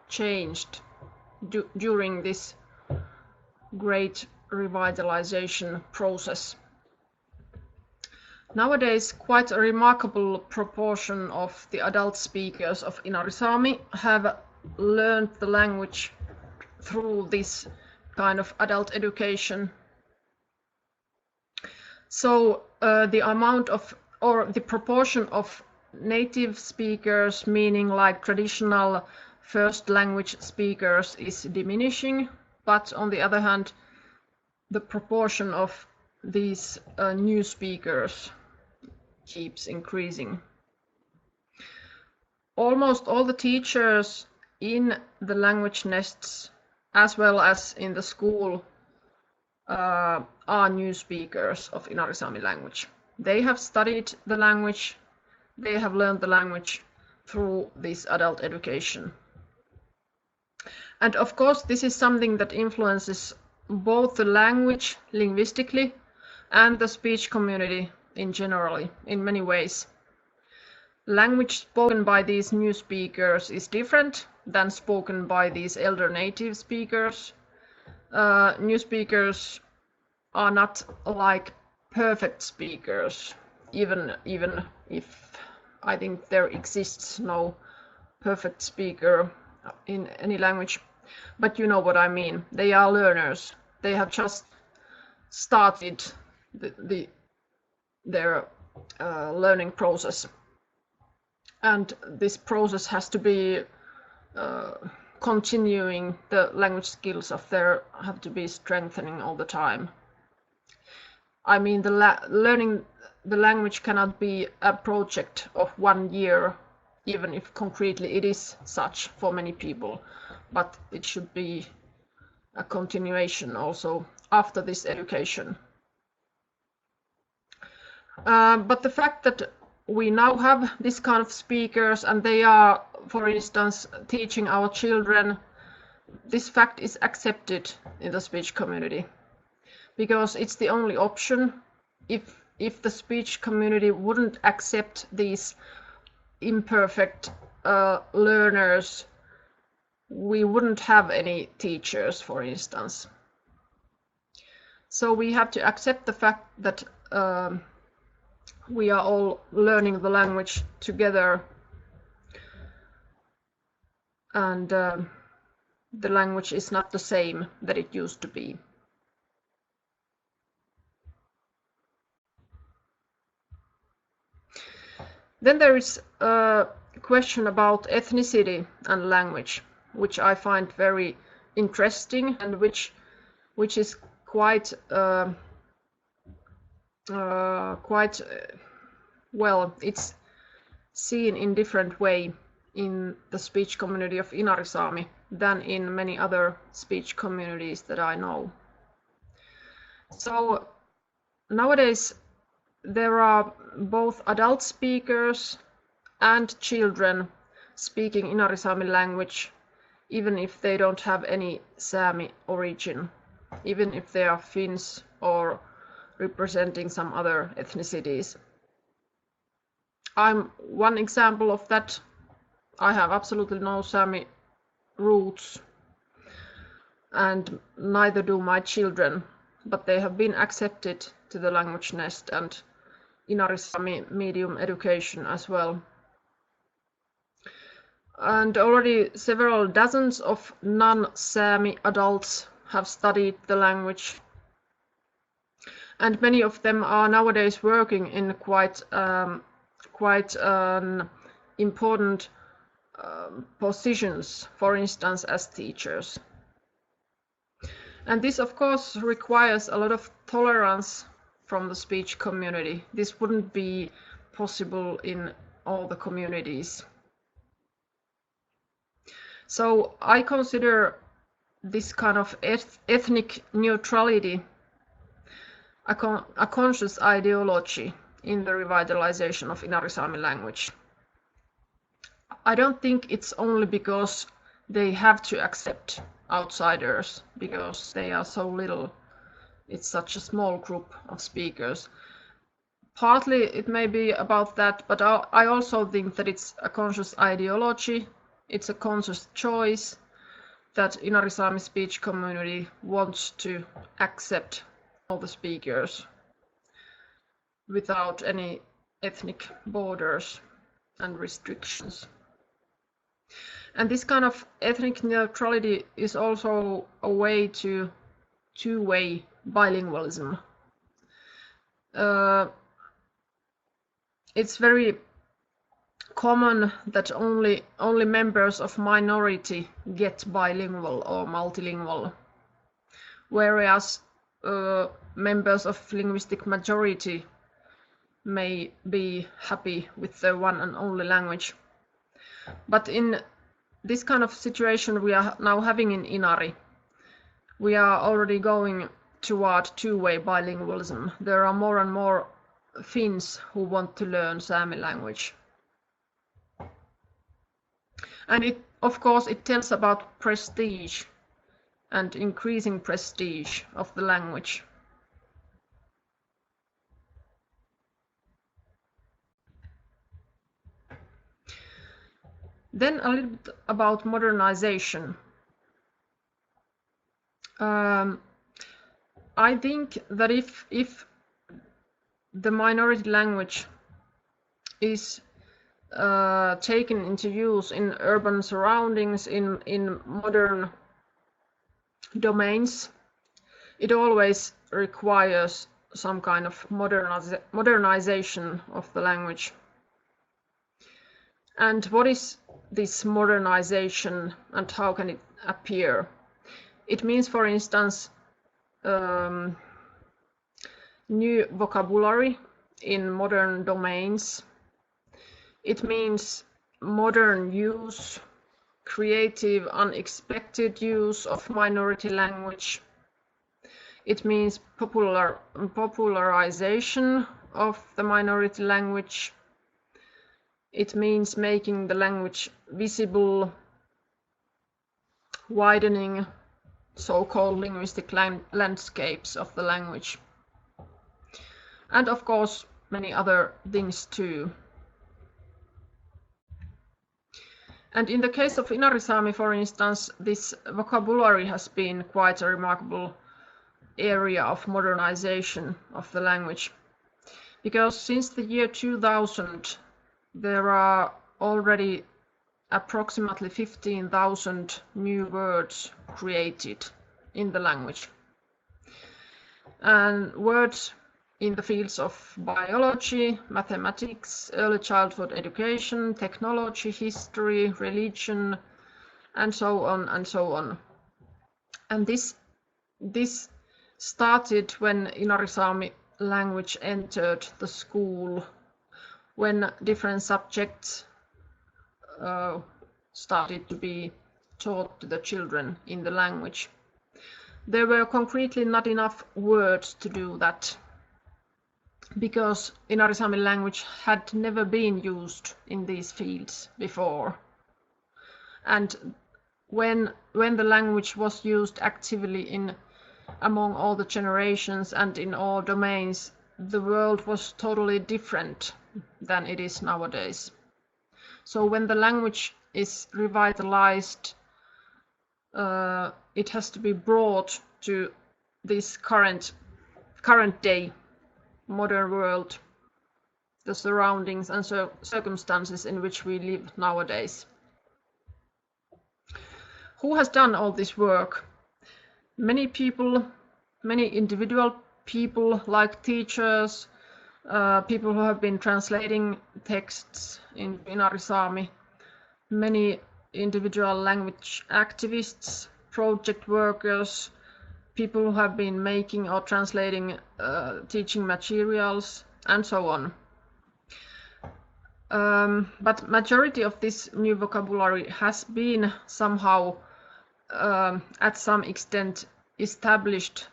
B: changed during this great revitalization process? Nowadays, quite a remarkable proportion of the adult speakers of Inari Saami have learned the language through this kind of adult education. So the amount of, or the proportion of native speakers, meaning like traditional first language speakers, is diminishing, but on the other hand, the proportion of these new speakers keeps increasing. Almost all the teachers in the language nests, as well as in the school, are new speakers of Inari Saami language. They have studied the language, they have learned the language through this adult education. And of course, this is something that influences both the language linguistically and the speech community in general, in many ways. Language spoken by these new speakers is different than spoken by these elder native speakers. New speakers are not like perfect speakers, even if I think there exists no perfect speaker in any language. But you know what I mean. They are learners. They have just started their learning process, and this process has to be continuing. The language skills of their have to be strengthening all the time. I mean, learning the language cannot be a project of 1 year, even if concretely it is such for many people, but it should be a continuation also after this education. But the fact that we now have this kind of speakers and they are, for instance, teaching our children, this fact is accepted in the speech community because it's the only option. If the speech community wouldn't accept these imperfect learners, we wouldn't have any teachers, for instance. So we have to accept the fact that we are all learning the language together, and the language is not the same that it used to be. Then there is a question about ethnicity and language, which I find very interesting and which is quite well, it's seen in different way in the speech community of Inari Saami than in many other speech communities that I know. So nowadays there are both adult speakers and children speaking Inari Saami language, even if they don't have any Sami origin, even if they are Finns or representing some other ethnicities. I'm one example of that. I have absolutely no Sami roots, and neither do my children, but they have been accepted to the language nest and Inari Saami medium education as well. And already several dozens of non-Sami adults have studied the language, and many of them are nowadays working in quite important positions, for instance as teachers. And this of course requires a lot of tolerance from the speech community. This wouldn't be possible in all the communities. So I consider this kind of ethnic neutrality a conscious ideology in the revitalization of Inari Saami language. I don't think it's only because they have to accept outsiders because they are so little. It's such a small group of speakers. Partly it may be about that, but I also think that it's a conscious ideology. It's a conscious choice that Inari Saami speech community wants to accept all the speakers without any ethnic borders and restrictions. And this kind of ethnic neutrality is also a way to two-way bilingualism. It's very common that only members of minority get bilingual or multilingual, whereas members of linguistic majority may be happy with their one and only language. But in this kind of situation we are now having in Inari, we are already going toward two-way bilingualism. There are more and more Finns who want to learn Sami language. And it, of course, it tells about prestige and increasing prestige of the language. Then a little bit about modernization. I think that if the minority language is taken into use in urban surroundings, in modern domains, it always requires some kind of modernization of the language. And what is this modernization and how can it appear? It means, for instance, new vocabulary in modern domains. It means modern use, creative, unexpected use of minority language. It means popularization of the minority language. It means making the language visible, widening so-called linguistic landscapes of the language. And of course, many other things too. And in the case of Inari Saami, for instance, this vocabulary has been quite a remarkable area of modernization of the language. Because since the year 2000, there are already approximately 15,000 new words created in the language. And words in the fields of biology, mathematics, early childhood education, technology, history, religion, and so on and so on. And this started when Inari Saami language entered the school, when different subjects started to be taught to the children in the language. There were concretely not enough words to do that, because Inari Saami language had never been used in these fields before. And when the language was used actively among all the generations and in all domains, the world was totally different than it is nowadays. So when the language is revitalized, it has to be brought to this current day modern world, the surroundings and circumstances in which we live nowadays. Who has done all this work? Many people, many individual people like teachers, people who have been translating texts in Inari Saami, many individual language activists, project workers, people who have been making or translating teaching materials, and so on. But majority of this new vocabulary has been somehow at some extent established,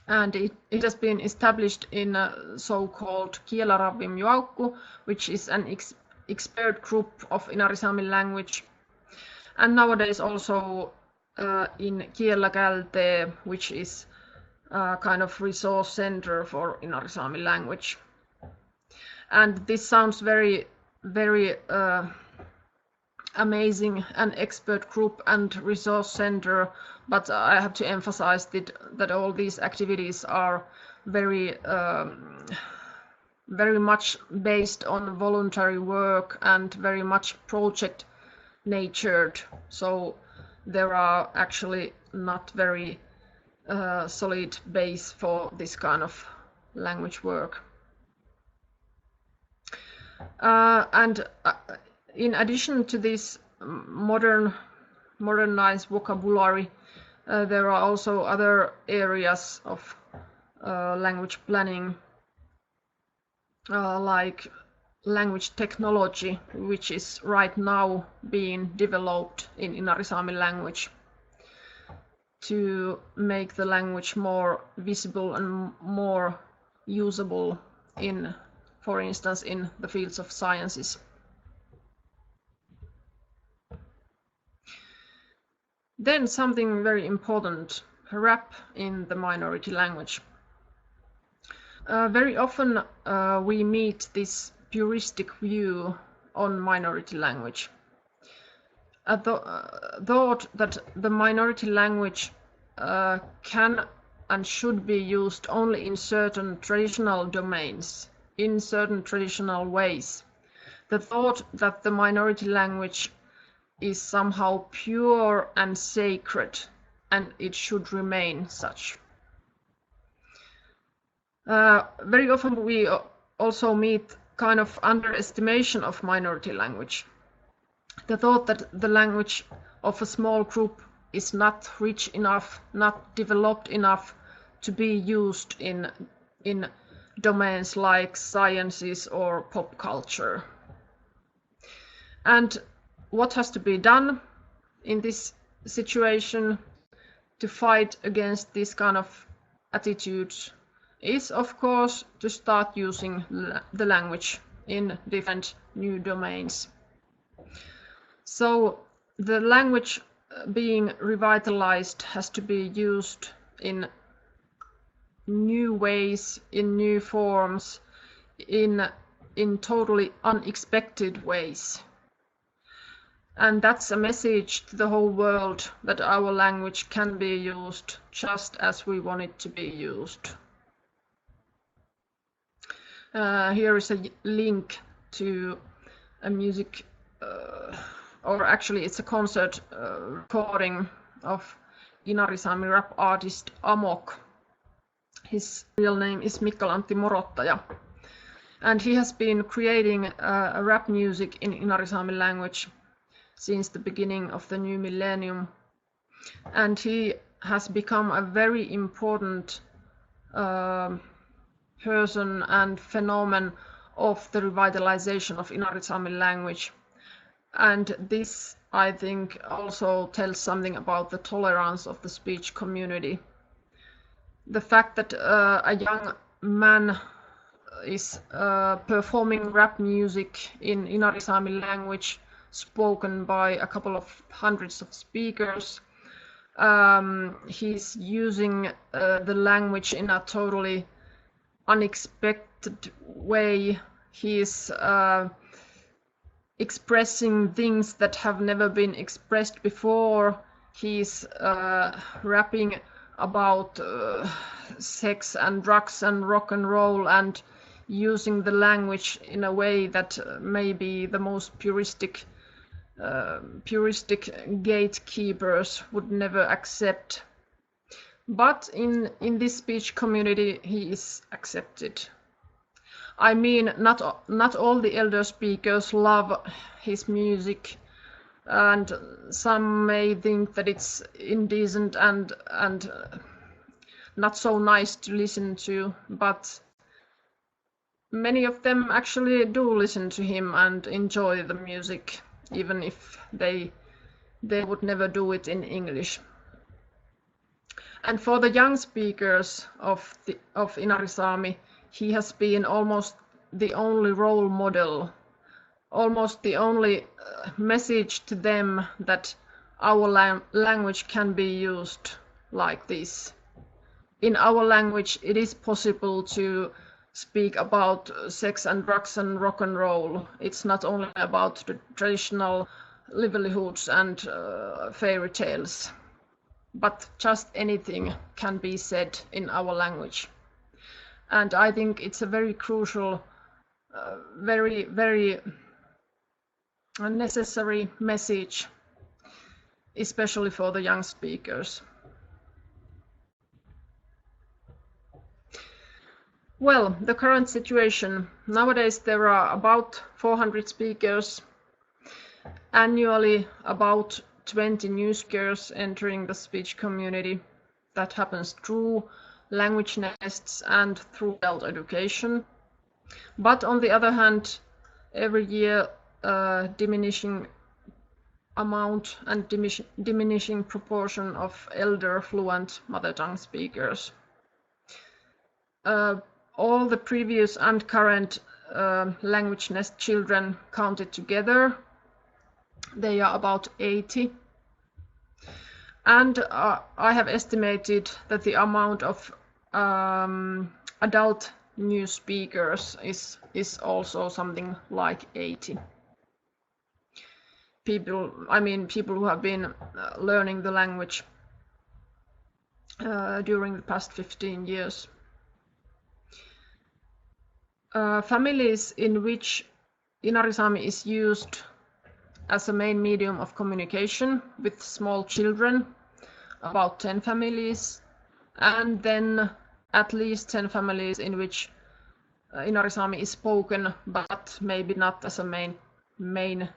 B: and it has been established in a so-called Kielaravim-Juaukku, which is an expert group of Inari Saami language, and nowadays also in Kielakälte, which is a kind of resource center for Inari Saami language. And this sounds very, very amazing, an expert group and resource center, but I have to emphasize that all these activities are very much based on voluntary work and very much project natured. So there are actually not very solid base for this kind of language work. And in addition to this modernized vocabulary, there are also other areas of language planning, like language technology, which is right now being developed in Inari Saami language to make the language more visible and more usable in, for instance, in the fields of sciences. Then something very important, rap in the minority language. Very often we meet this puristic view on minority language. Thought that the minority language can and should be used only in certain traditional domains, in certain traditional ways. The thought that the minority language is somehow pure and sacred, and it should remain such. Very often we also meet kind of underestimation of minority language. The thought that the language of a small group is not rich enough, not developed enough to be used in domains like sciences or pop culture. And what has to be done in this situation to fight against this kind of attitudes is, of course, to start using the language in different new domains. So the language being revitalized has to be used in new ways, in new forms, in totally unexpected ways. And that's a message to the whole world that our language can be used just as we want it to be used. Here is a link to a music, or actually it's a concert recording of Inari Saami rap artist Amok. His real name is Mikko-Antti Morottaja. And he has been creating a rap music in Inari Saami language since the beginning of the new millennium. And he has become a very important person and phenomenon of the revitalization of Inari Saami language. And this, I think, also tells something about the tolerance of the speech community. The fact that a young man is performing rap music in Inari Saami language spoken by a couple of hundreds of speakers. He's using the language in a totally unexpected way. He's expressing things that have never been expressed before. He's rapping about sex and drugs and rock and roll, and using the language in a way that maybe the most puristic gatekeepers would never accept. But in this speech community, he is accepted. I mean, not all the elder speakers love his music, and some may think that it's indecent and not so nice to listen to, but many of them actually do listen to him and enjoy the music, even if they would never do it in English. And for the young speakers of Inari Saami, he has been almost the only role model, almost the only message to them that our language can be used like this. In our language, it is possible to speak about sex and drugs and rock and roll. It's not only about the traditional livelihoods and fairy tales, but just anything can be said in our language. And I think it's a very crucial, very, very necessary message, especially for the young speakers. Well, the current situation. Nowadays there are about 400 speakers. Annually, about 20 new speakers entering the speech community. That happens through language nests and through adult education. But on the other hand, every year diminishing amount and diminishing proportion of elder fluent mother tongue speakers. All the previous and current language nest children counted together, they are about 80. And I have estimated that the amount of adult new speakers is also something like 80. People who have been learning the language. during the past 15 years. Families in which Inari Saami is used as a main medium of communication with small children, about 10 families, and then at least 10 families in which Inari Saami is spoken, but maybe not as a main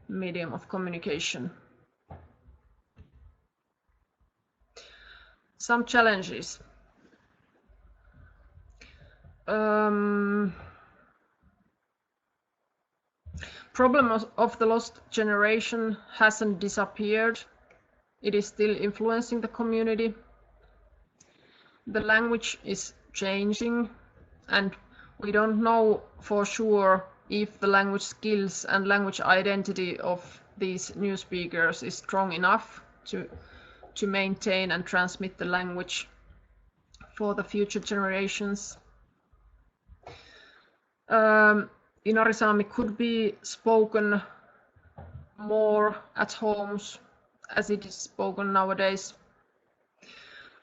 B: medium of communication. Some challenges. Problem of the lost generation hasn't disappeared. It is still influencing the community. The language is changing, and we don't know for sure if the language skills and language identity of these new speakers is strong enough to maintain and transmit the language for the future generations. Inari Saami could be spoken more at homes as it is spoken nowadays.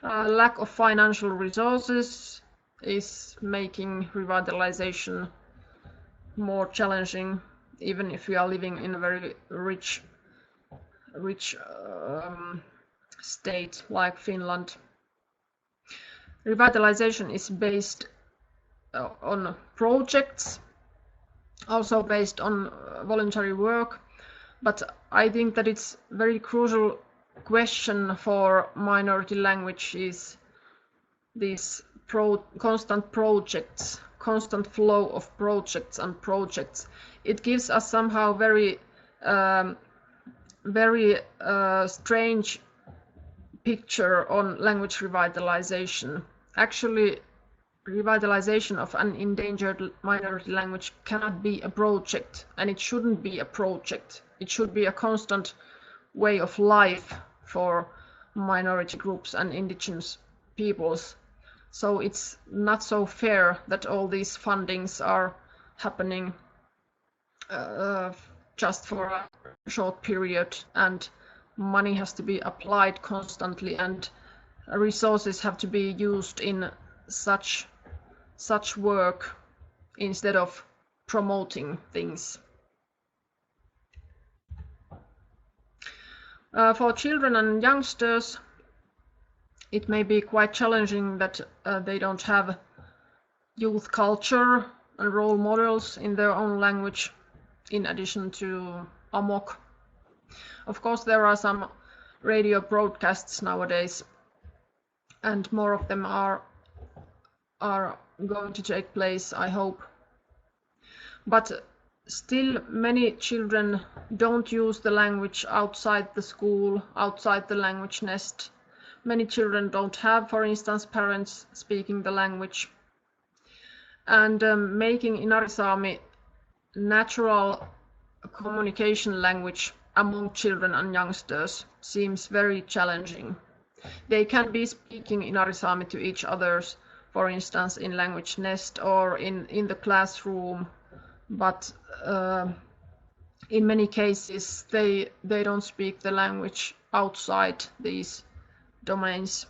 B: Lack of financial resources is making revitalization more challenging, even if we are living in a very rich state like Finland. Revitalization is based on projects, also based on voluntary work, but I think that it's very crucial question for minority languages, these constant projects, constant flow of projects and projects. It gives us somehow very strange picture on language revitalization. Actually, revitalization of an endangered minority language cannot be a project, and it shouldn't be a project. It should be a constant way of life for minority groups and indigenous peoples. So it's not so fair that all these fundings are happening just for a short period, and money has to be applied constantly, and resources have to be used in such work instead of promoting things. For children and youngsters, it may be quite challenging that they don't have youth culture and role models in their own language, in addition to AMOC. Of course, there are some radio broadcasts nowadays, and more of them are going to take place, I hope. But still, many children don't use the language outside the school, outside the language nest. Many children don't have, for instance, parents speaking the language. And making Inari Saami natural communication language among children and youngsters seems very challenging. They can be speaking Inari Saami to each other, for instance, in language nest or in the classroom, but in many cases they don't speak the language outside these domains.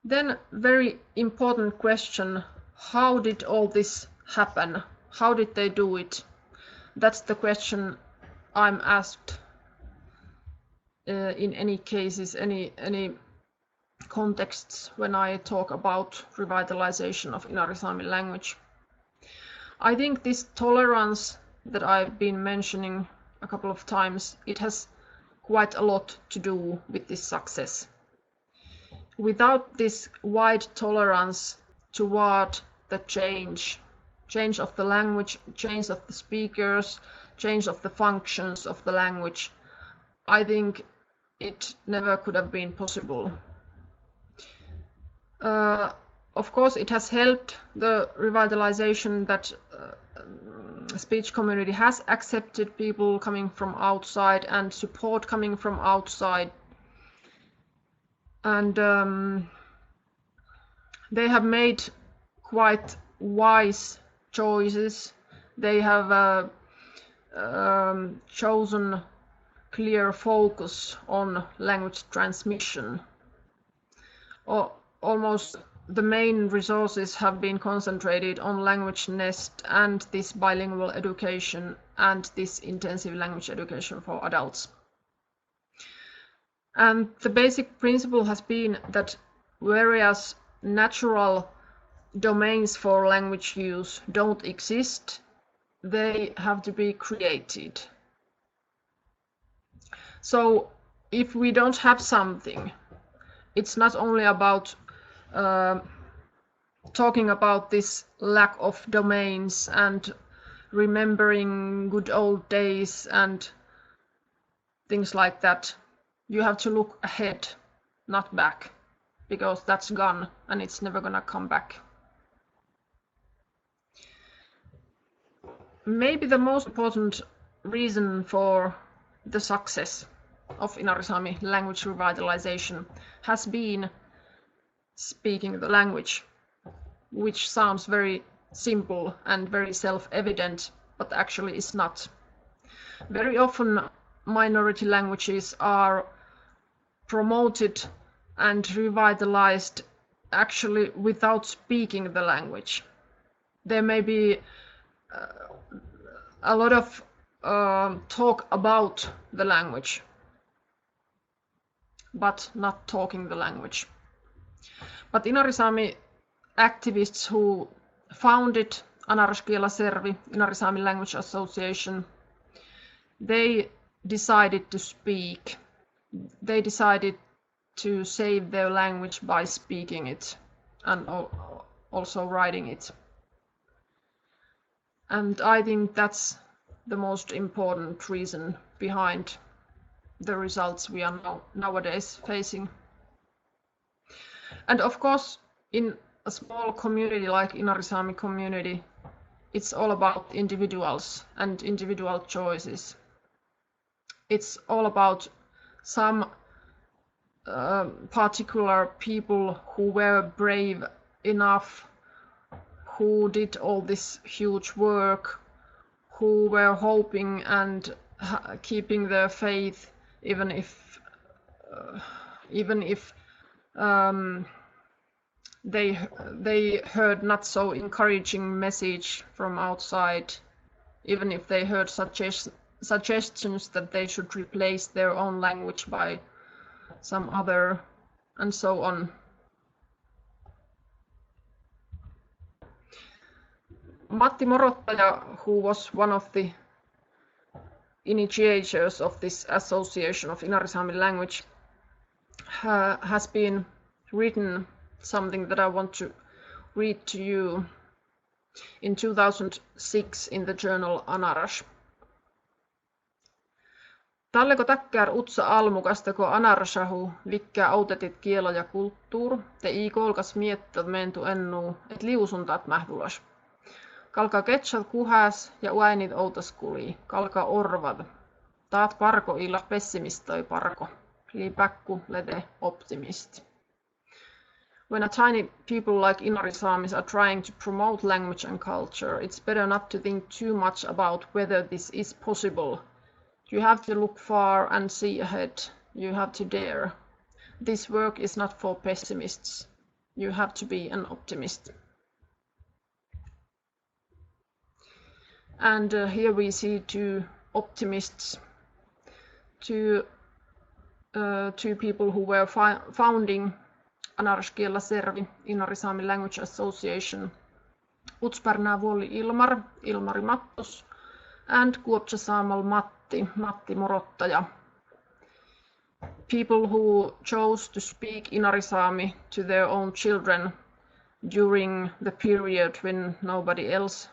B: Then, very important question, how did all this happen? How did they do it? That's the question I'm asked in any cases, any contexts when I talk about revitalization of Inari Saami language. I think this tolerance that I've been mentioning a couple of times, it has quite a lot to do with this success. Without this wide tolerance toward the change of the language, change of the speakers, change of the functions of the language, I think it never could have been possible. Of course, it has helped the revitalization that speech community has accepted people coming from outside and support coming from outside. And they have made quite wise choices. They have chosen clear focus on language transmission. Almost the main resources have been concentrated on language nest and this bilingual education and this intensive language education for adults. And the basic principle has been that whereas natural domains for language use don't exist, they have to be created. So if we don't have something, it's not only about talking about this lack of domains and remembering good old days and things like that. You have to look ahead, not back, because that's gone and it's never gonna come back. Maybe the most important reason for the success of Inari Saami language revitalization has been speaking the language, which sounds very simple and very self-evident, but actually is not. Very often minority languages are promoted and revitalized actually without speaking the language. There may be a lot of talk about the language, but not talking the language. But Inari Saami activists who founded Anaraskiela Servi, Inari Saami Language Association, they decided to speak. They decided to save their language by speaking it and also writing it. And I think that's the most important reason behind the results we are nowadays facing. And of course, in a small community like Inari Saami community, it's all about individuals and individual choices. It's all about some particular people who were brave enough, who did all this huge work, who were hoping and keeping their faith, even if they heard not so encouraging message from outside, even if they heard suggestions that they should replace their own language by some other, and so on. Matti Morottaja, who was one of the initiators of this association of Inari Saami language, has been written something that I want to read to you in 2006 in the journal Anarash. Talleko täkkär utsa almukastako Anarashahu, vikkä autetit kielo ja kulttuur, te i kolkas miettot mentu ennuu, et liusuntaat mähvulas. Kalka ketsat kuhäs ja uäinit outas kuli, kalka orvad. Taat parko illa pessimistoi parko, lipäkku lede optimist. When a tiny people like Inari Saamis are trying to promote language and culture, it's better not to think too much about whether this is possible. You have to look far and see ahead. You have to dare. This work is not for pessimists. You have to be an optimist. And here we see two optimists, two people who were founding Anaraskiela Servi, Inari Saami Language Association, Utsparnaa Vuoli Ilmari Mattos, and Kuopsasaamal Matti Morottaja. People who chose to speak Inari Saami to their own children during the period when nobody else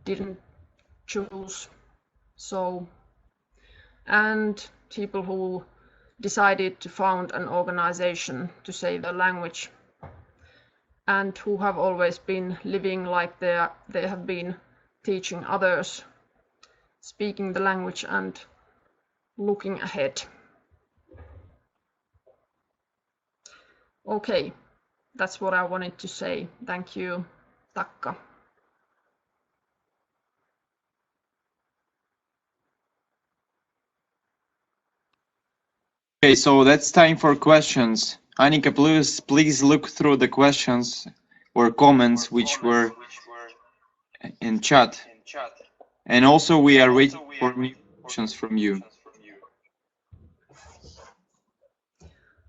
B: didn't choose so, and people who decided to found an organization to save the language, and who have always been living like they have been teaching others, speaking the language and looking ahead. Okay, that's what I wanted to say. Thank you. Takka.
A: Okay, so that's time for questions. Annika, please look through the questions or comments which were in chat. And also we are waiting for new questions from you.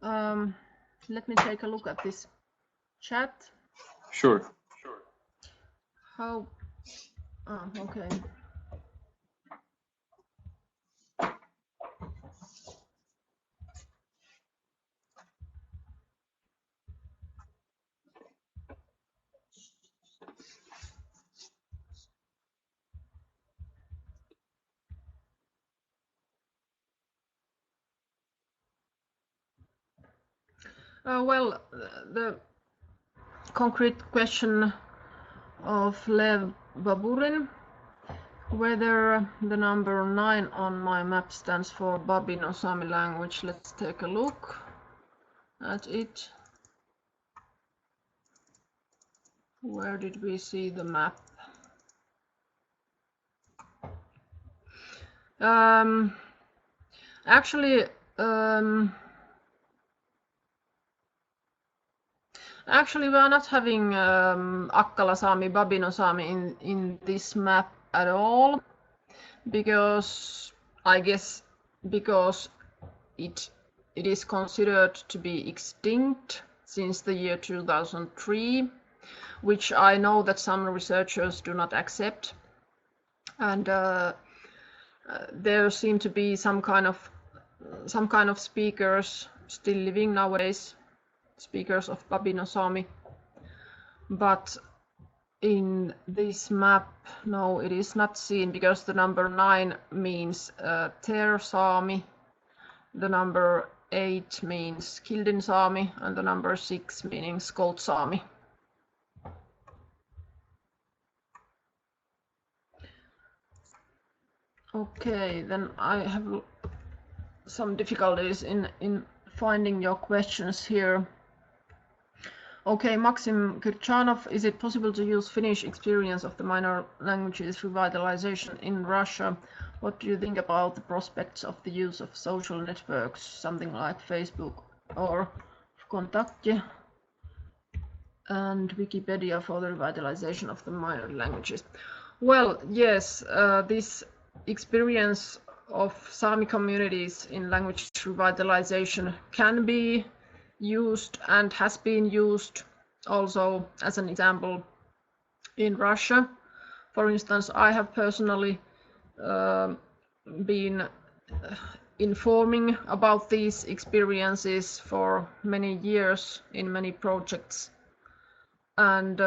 B: Let me take a look at this chat.
A: Sure.
B: How? Oh, okay. Well, the concrete question of Lev Baburin, whether the number 9 on my map stands for Babino Sami language. Let's take a look at it. Where did we see the map? Actually, we are not having Akkala Sami, Babino Sami in this map at all, because I guess because it is considered to be extinct since the year 2003, which I know that some researchers do not accept, and there seem to be some kind of speakers still living nowadays, speakers of Babino Sami, but in this map, no, it is not seen, because the number 9 means Ter Sami, the number 8 means Kildin Sami, and the number 6 meaning Skolt Sami. Okay, then I have some difficulties in finding your questions here. Okay, Maxim Kirchanov, is it possible to use Finnish experience of the minor languages revitalization in Russia? What do you think about the prospects of the use of social networks, something like Facebook or Kontakti and Wikipedia for the revitalization of the minor languages? Well, yes, this experience of Sami communities in language revitalization can be used and has been used also as an example in Russia. For instance, I have personally been informing about these experiences for many years in many projects, and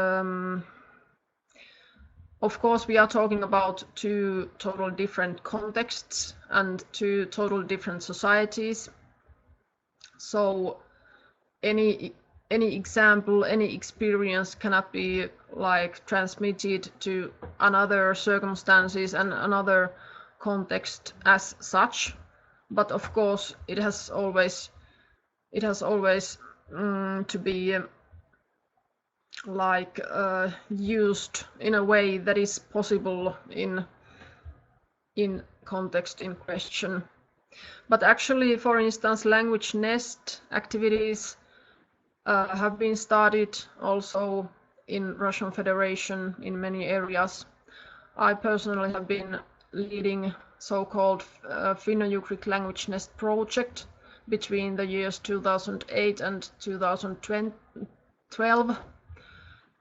B: of course we are talking about two totally different contexts and two totally different societies, so any example, any experience cannot be like transmitted to another circumstances and another context as such, but of course it has always to be like used in a way that is possible in context in question. But actually, for instance, language nest activities have been started also in Russian Federation in many areas. I personally have been leading so-called Finno-Ugric language nest project between the years 2008 and 2012,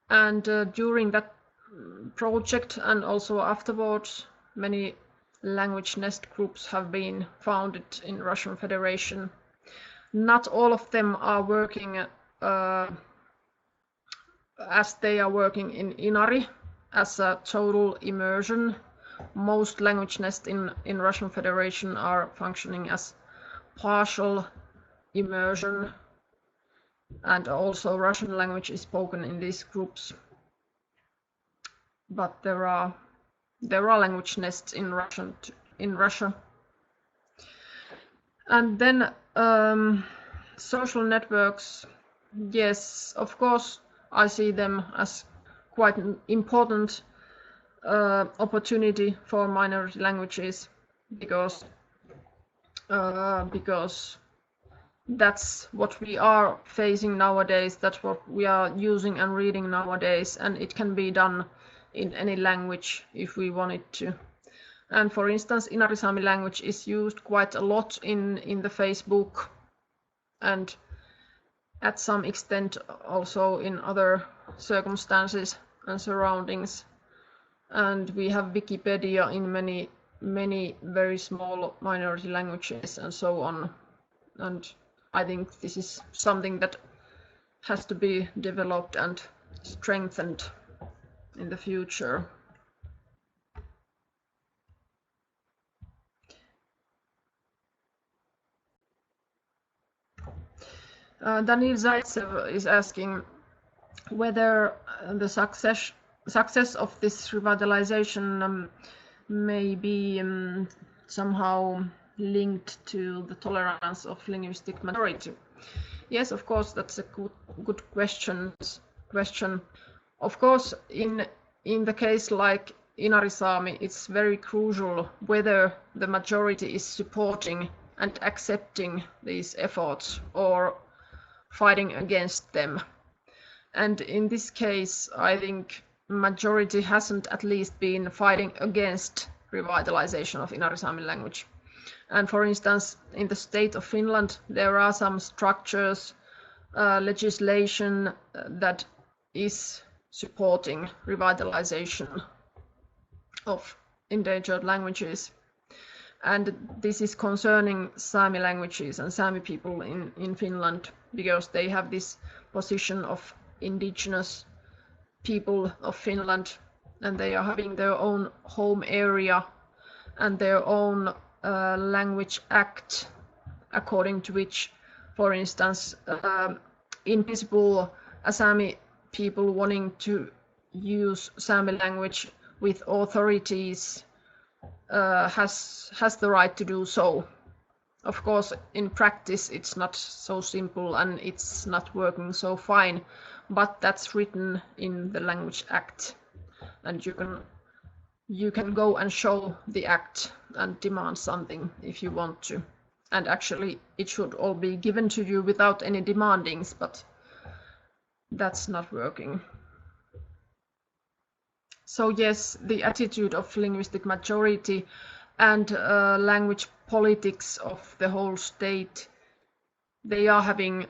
B: and during that project and also afterwards, many language nest groups have been founded in Russian Federation. Not all of them are working as they are working in Inari as a total immersion. Most language nests in Russian Federation are functioning as partial immersion, and also Russian language is spoken in these groups. But there are language nests in Russia. And then social networks, yes, of course, I see them as quite an important opportunity for minority languages, because that's what we are facing nowadays, that's what we are using and reading nowadays, and it can be done in any language if we want it to. And for instance, Inari Saami language is used quite a lot in the Facebook, and at some extent also in other circumstances and surroundings. And we have Wikipedia in many very small minority languages and so on. And I think this is something that has to be developed and strengthened in the future. Daniel Zaitsev is asking whether the success of this revitalization may be somehow linked to the tolerance of linguistic majority. Yes, of course, that's a good question. Of course, in the case like Inari Saami, it's very crucial whether the majority is supporting and accepting these efforts or fighting against them. And in this case, I think majority hasn't at least been fighting against revitalization of Inari Saami language. And for instance, in the state of Finland, there are some structures, legislation that is supporting revitalization of endangered languages. And this is concerning Sami languages and Sami people in Finland, because they have this position of indigenous people of Finland, and they are having their own home area and their own language act, according to which, for instance, in principle, Sami people wanting to use Sami language with authorities has the right to do so. Of course, in practice, it's not so simple and it's not working so fine, but that's written in the Language Act, and you can go and show the act and demand something if you want to. And actually, it should all be given to you without any demandings, but that's not working. So yes, the attitude of linguistic majority and language politics of the whole state, they are having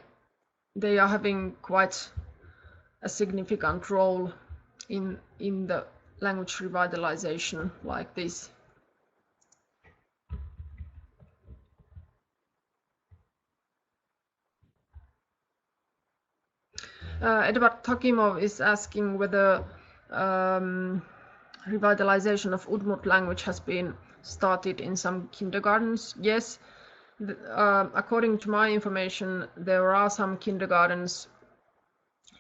B: quite a significant role in the language revitalization like this. Edward Takimov is asking whether revitalization of Udmurt language has been started in some kindergartens. Yes, according to my information, there are some kindergartens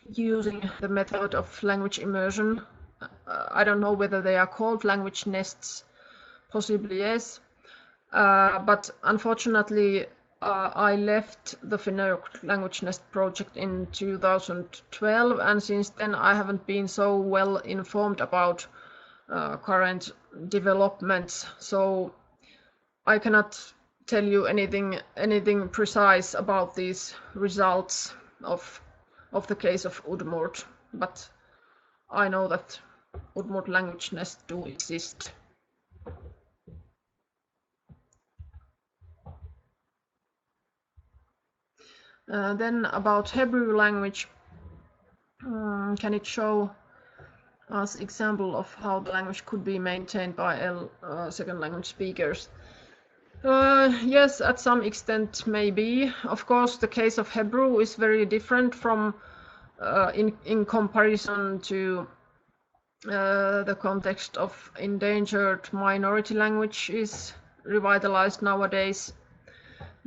B: using the method of language immersion. I don't know whether they are called language nests, possibly yes, but unfortunately I left the Finno-Ugric language nest project in 2012, and since then I haven't been so well informed about current developments, so I cannot tell you anything precise about these results of the case of Udmurt, but I know that Udmurt language nests do exist. Then about Hebrew language, can it show us example of how the language could be maintained by second language speakers? Yes, at some extent maybe. Of course, the case of Hebrew is very different from in comparison to the context of endangered minority languages revitalized nowadays,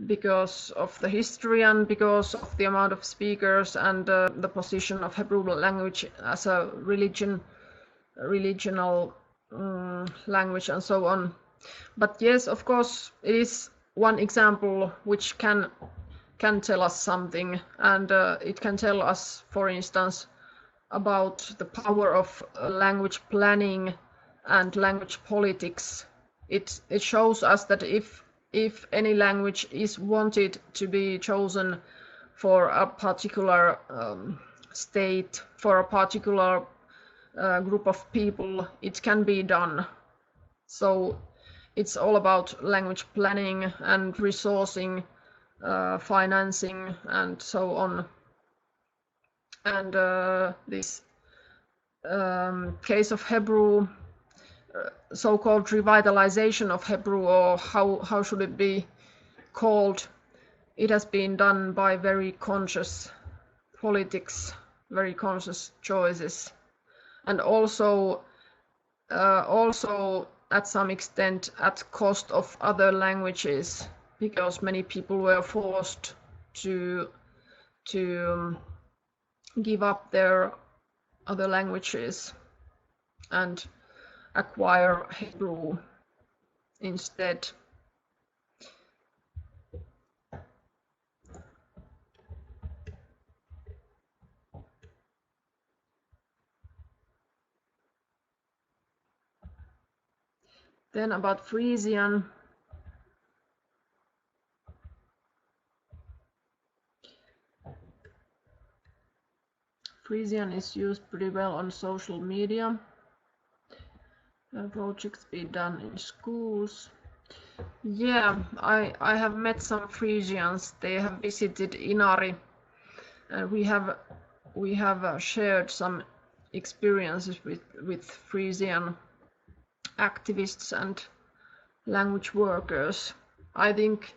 B: because of the history and because of the amount of speakers and the position of Hebrew language as a regional language and so on. But yes, of course, it is one example which can tell us something, and it can tell us, for instance, about the power of language planning and language politics. It shows us that if if any language is wanted to be chosen for a particular state, for a particular group of people, it can be done. So it's all about language planning and resourcing, financing, and so on. And this case of Hebrew, so-called revitalization of Hebrew, or how should it be called, it has been done by very conscious politics, very conscious choices, and also at some extent at cost of other languages, because many people were forced to give up their other languages and acquire Hebrew instead. Then about Frisian. Frisian is used pretty well on social media. Projects be done in schools. Yeah, I have met some Frisians. They have visited Inari, and we have shared some experiences with Frisian activists and language workers. I think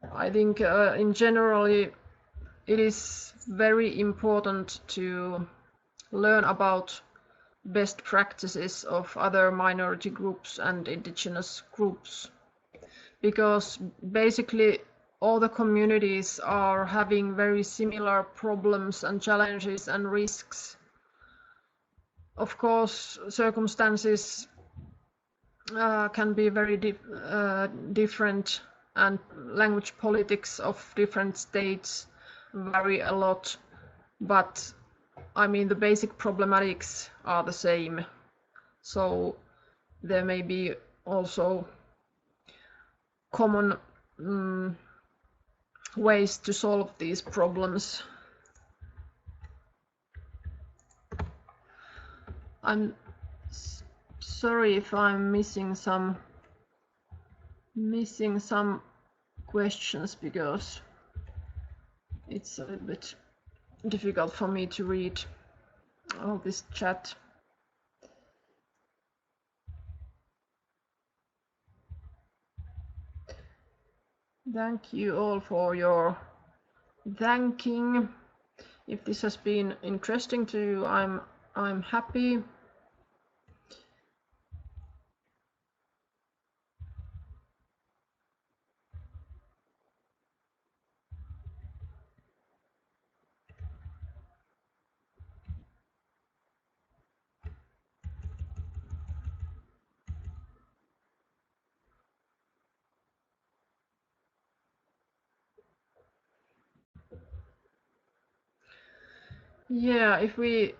B: in general it is very important to learn about best practices of other minority groups and indigenous groups, because basically all the communities are having very similar problems and challenges and risks. Of course, circumstances can be very different, and language politics of different states vary a lot, but I mean the basic problematics are the same, so there may be also common ways to solve these problems. I'm sorry if I'm missing some questions, because it's a little bit difficult for me to read all this chat. Thank you all for your thanking. If this has been interesting to you, I'm happy. Yeah, if we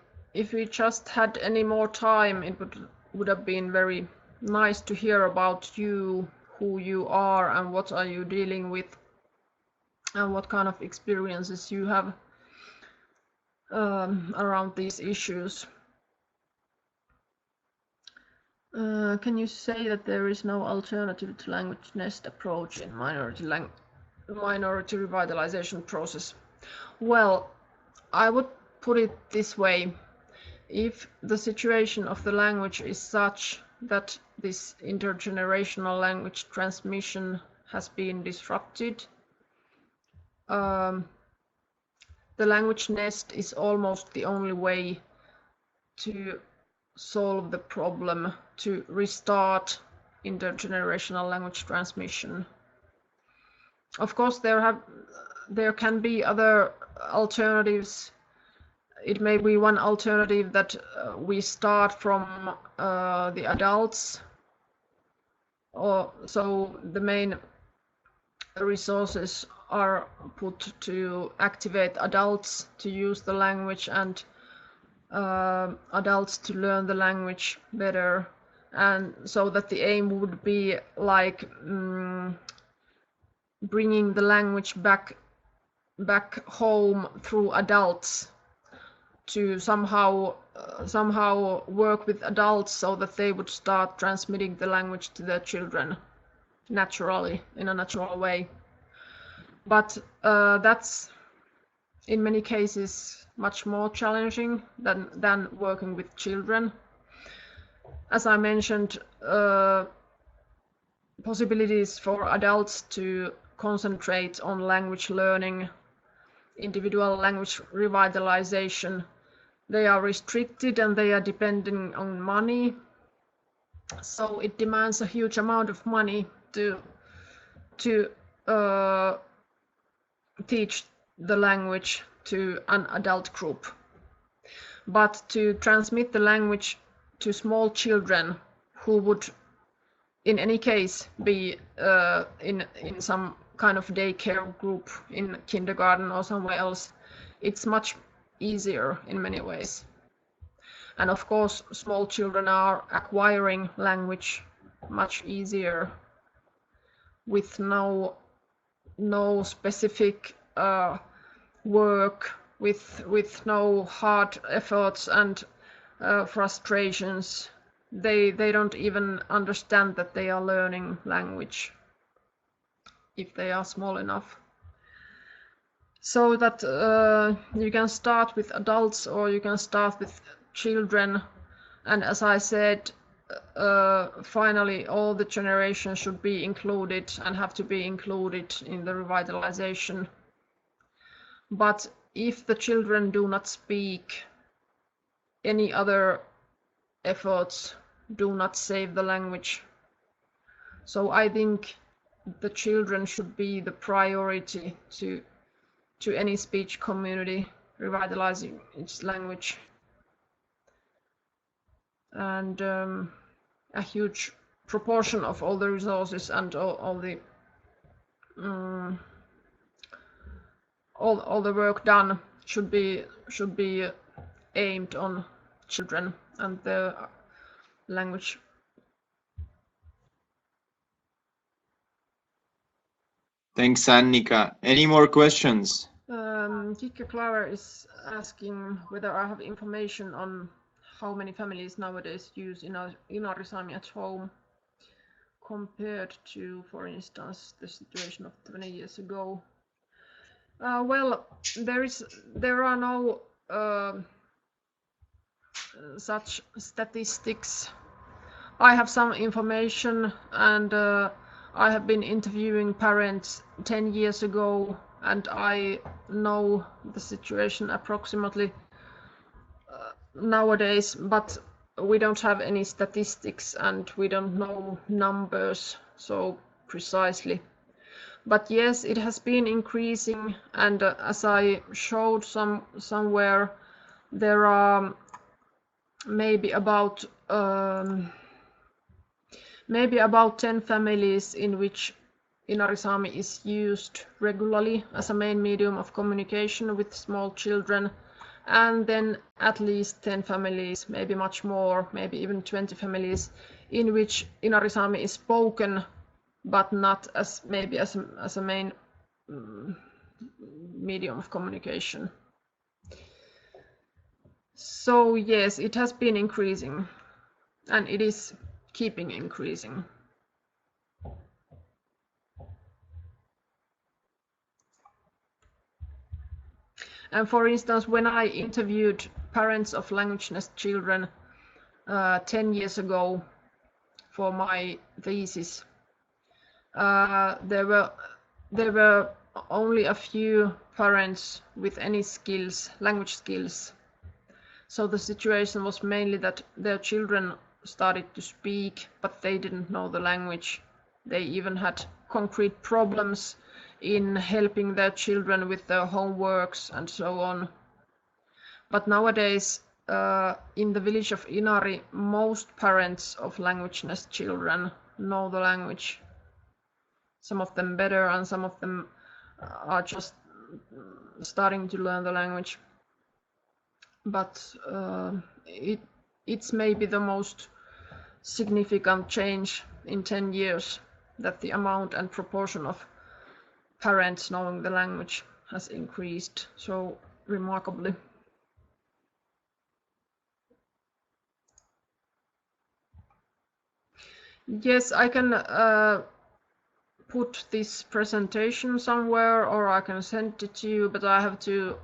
B: just had any more time, it would have been very nice to hear about you, who you are, and what are you dealing with, and what kind of experiences you have around these issues. Can you say that there is no alternative to language nest approach in minority revitalization process? Well, I would put it this way: if the situation of the language is such that this intergenerational language transmission has been disrupted, the language nest is almost the only way to solve the problem, to restart intergenerational language transmission. Of course, there can be other alternatives. It may be one alternative that we start from the adults, or so the main resources are put to activate adults to use the language, and adults to learn the language better, and so that the aim would be like bringing the language back home through adults, to somehow work with adults so that they would start transmitting the language to their children naturally, in a natural way. But that's in many cases much more challenging than working with children. As I mentioned, possibilities for adults to concentrate on language learning, individual language revitalization, they are restricted and they are depending on money. So it demands a huge amount of money to teach the language to an adult group. But to transmit the language to small children who would in any case be in some kind of daycare group in kindergarten or somewhere else, it's much easier in many ways. And of course, small children are acquiring language much easier with no specific work, with no hard efforts and frustrations. They don't even understand that they are learning language if they are small enough. So that you can start with adults or you can start with children, and as I said, finally all the generations should be included and have to be included in the revitalization. But if the children do not speak, any other efforts do not save the language. So I think the children should be the priority to any speech community revitalizing its language. And a huge proportion of all the resources and all the work done should be aimed on children and their language.
A: Thanks, Annika. Any more questions?
B: Kikka Clara is asking whether I have information on how many families nowadays use Inari Saami at home compared to, for instance, the situation of 20 years ago. Well, there are no such statistics. I have some information, and I have been interviewing parents 10 years ago, and I know the situation approximately nowadays, but we don't have any statistics and we don't know numbers so precisely. But yes, it has been increasing, and as I showed somewhere, there are maybe about 10 families in which Inari Saami is used regularly as a main medium of communication with small children, and then at least 10 families, maybe much more, maybe even 20 families, in which Inari Saami is spoken, but not as maybe as a main medium of communication. So yes, it has been increasing, and it is keeping increasing. And for instance, when I interviewed parents of language nest children 10 years ago for my thesis, there were only a few parents with any skills, language skills. So the situation was mainly that their children started to speak, but they didn't know the language. They even had concrete problems in helping their children with their homeworks and so on. But nowadays, in the village of Inari, most parents of language nest children know the language. Some of them better, and some of them are just starting to learn the language. But it's maybe the most significant change in 10 years, that the amount and proportion of parents knowing the language has increased so remarkably. Yes, I can put this presentation somewhere, or I can send it to you, but I have to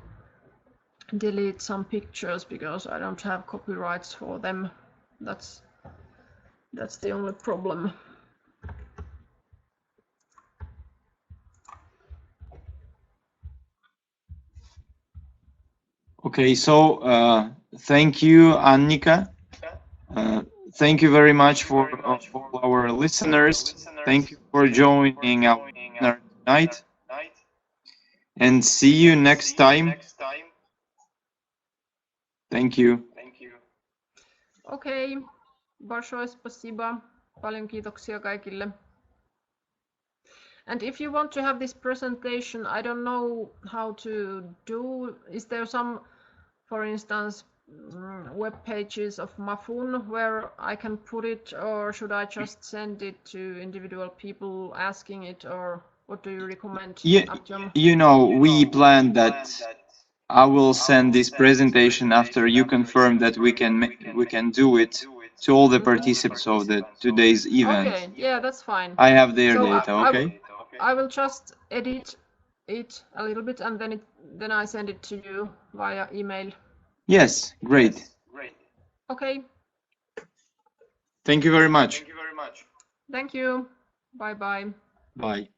B: delete some pictures because I don't have copyrights for them. That's the only problem.
A: Okay, so thank you, Annika. Thank you very much for all our listeners. Thank you for joining our webinar tonight. And see you next time. Thank you.
B: Okei, большое спасибо. Paljon kiitoksia kaikille. And if you want to have this presentation, I don't know how to do. Is there some, for instance, web pages of MAFUN where I can put it, or should I just send it to individual people asking it, or what do you recommend?
A: You know, we planned that I will send this presentation after you confirm that we can do it to all the participants of today's event.
B: Okay, yeah, that's fine.
A: I have their data, okay?
B: I will just edit it a little bit and then I send it to you via email.
A: Yes, great.
B: Okay.
A: Thank you very much.
B: Thank you. Bye-bye.
A: Bye.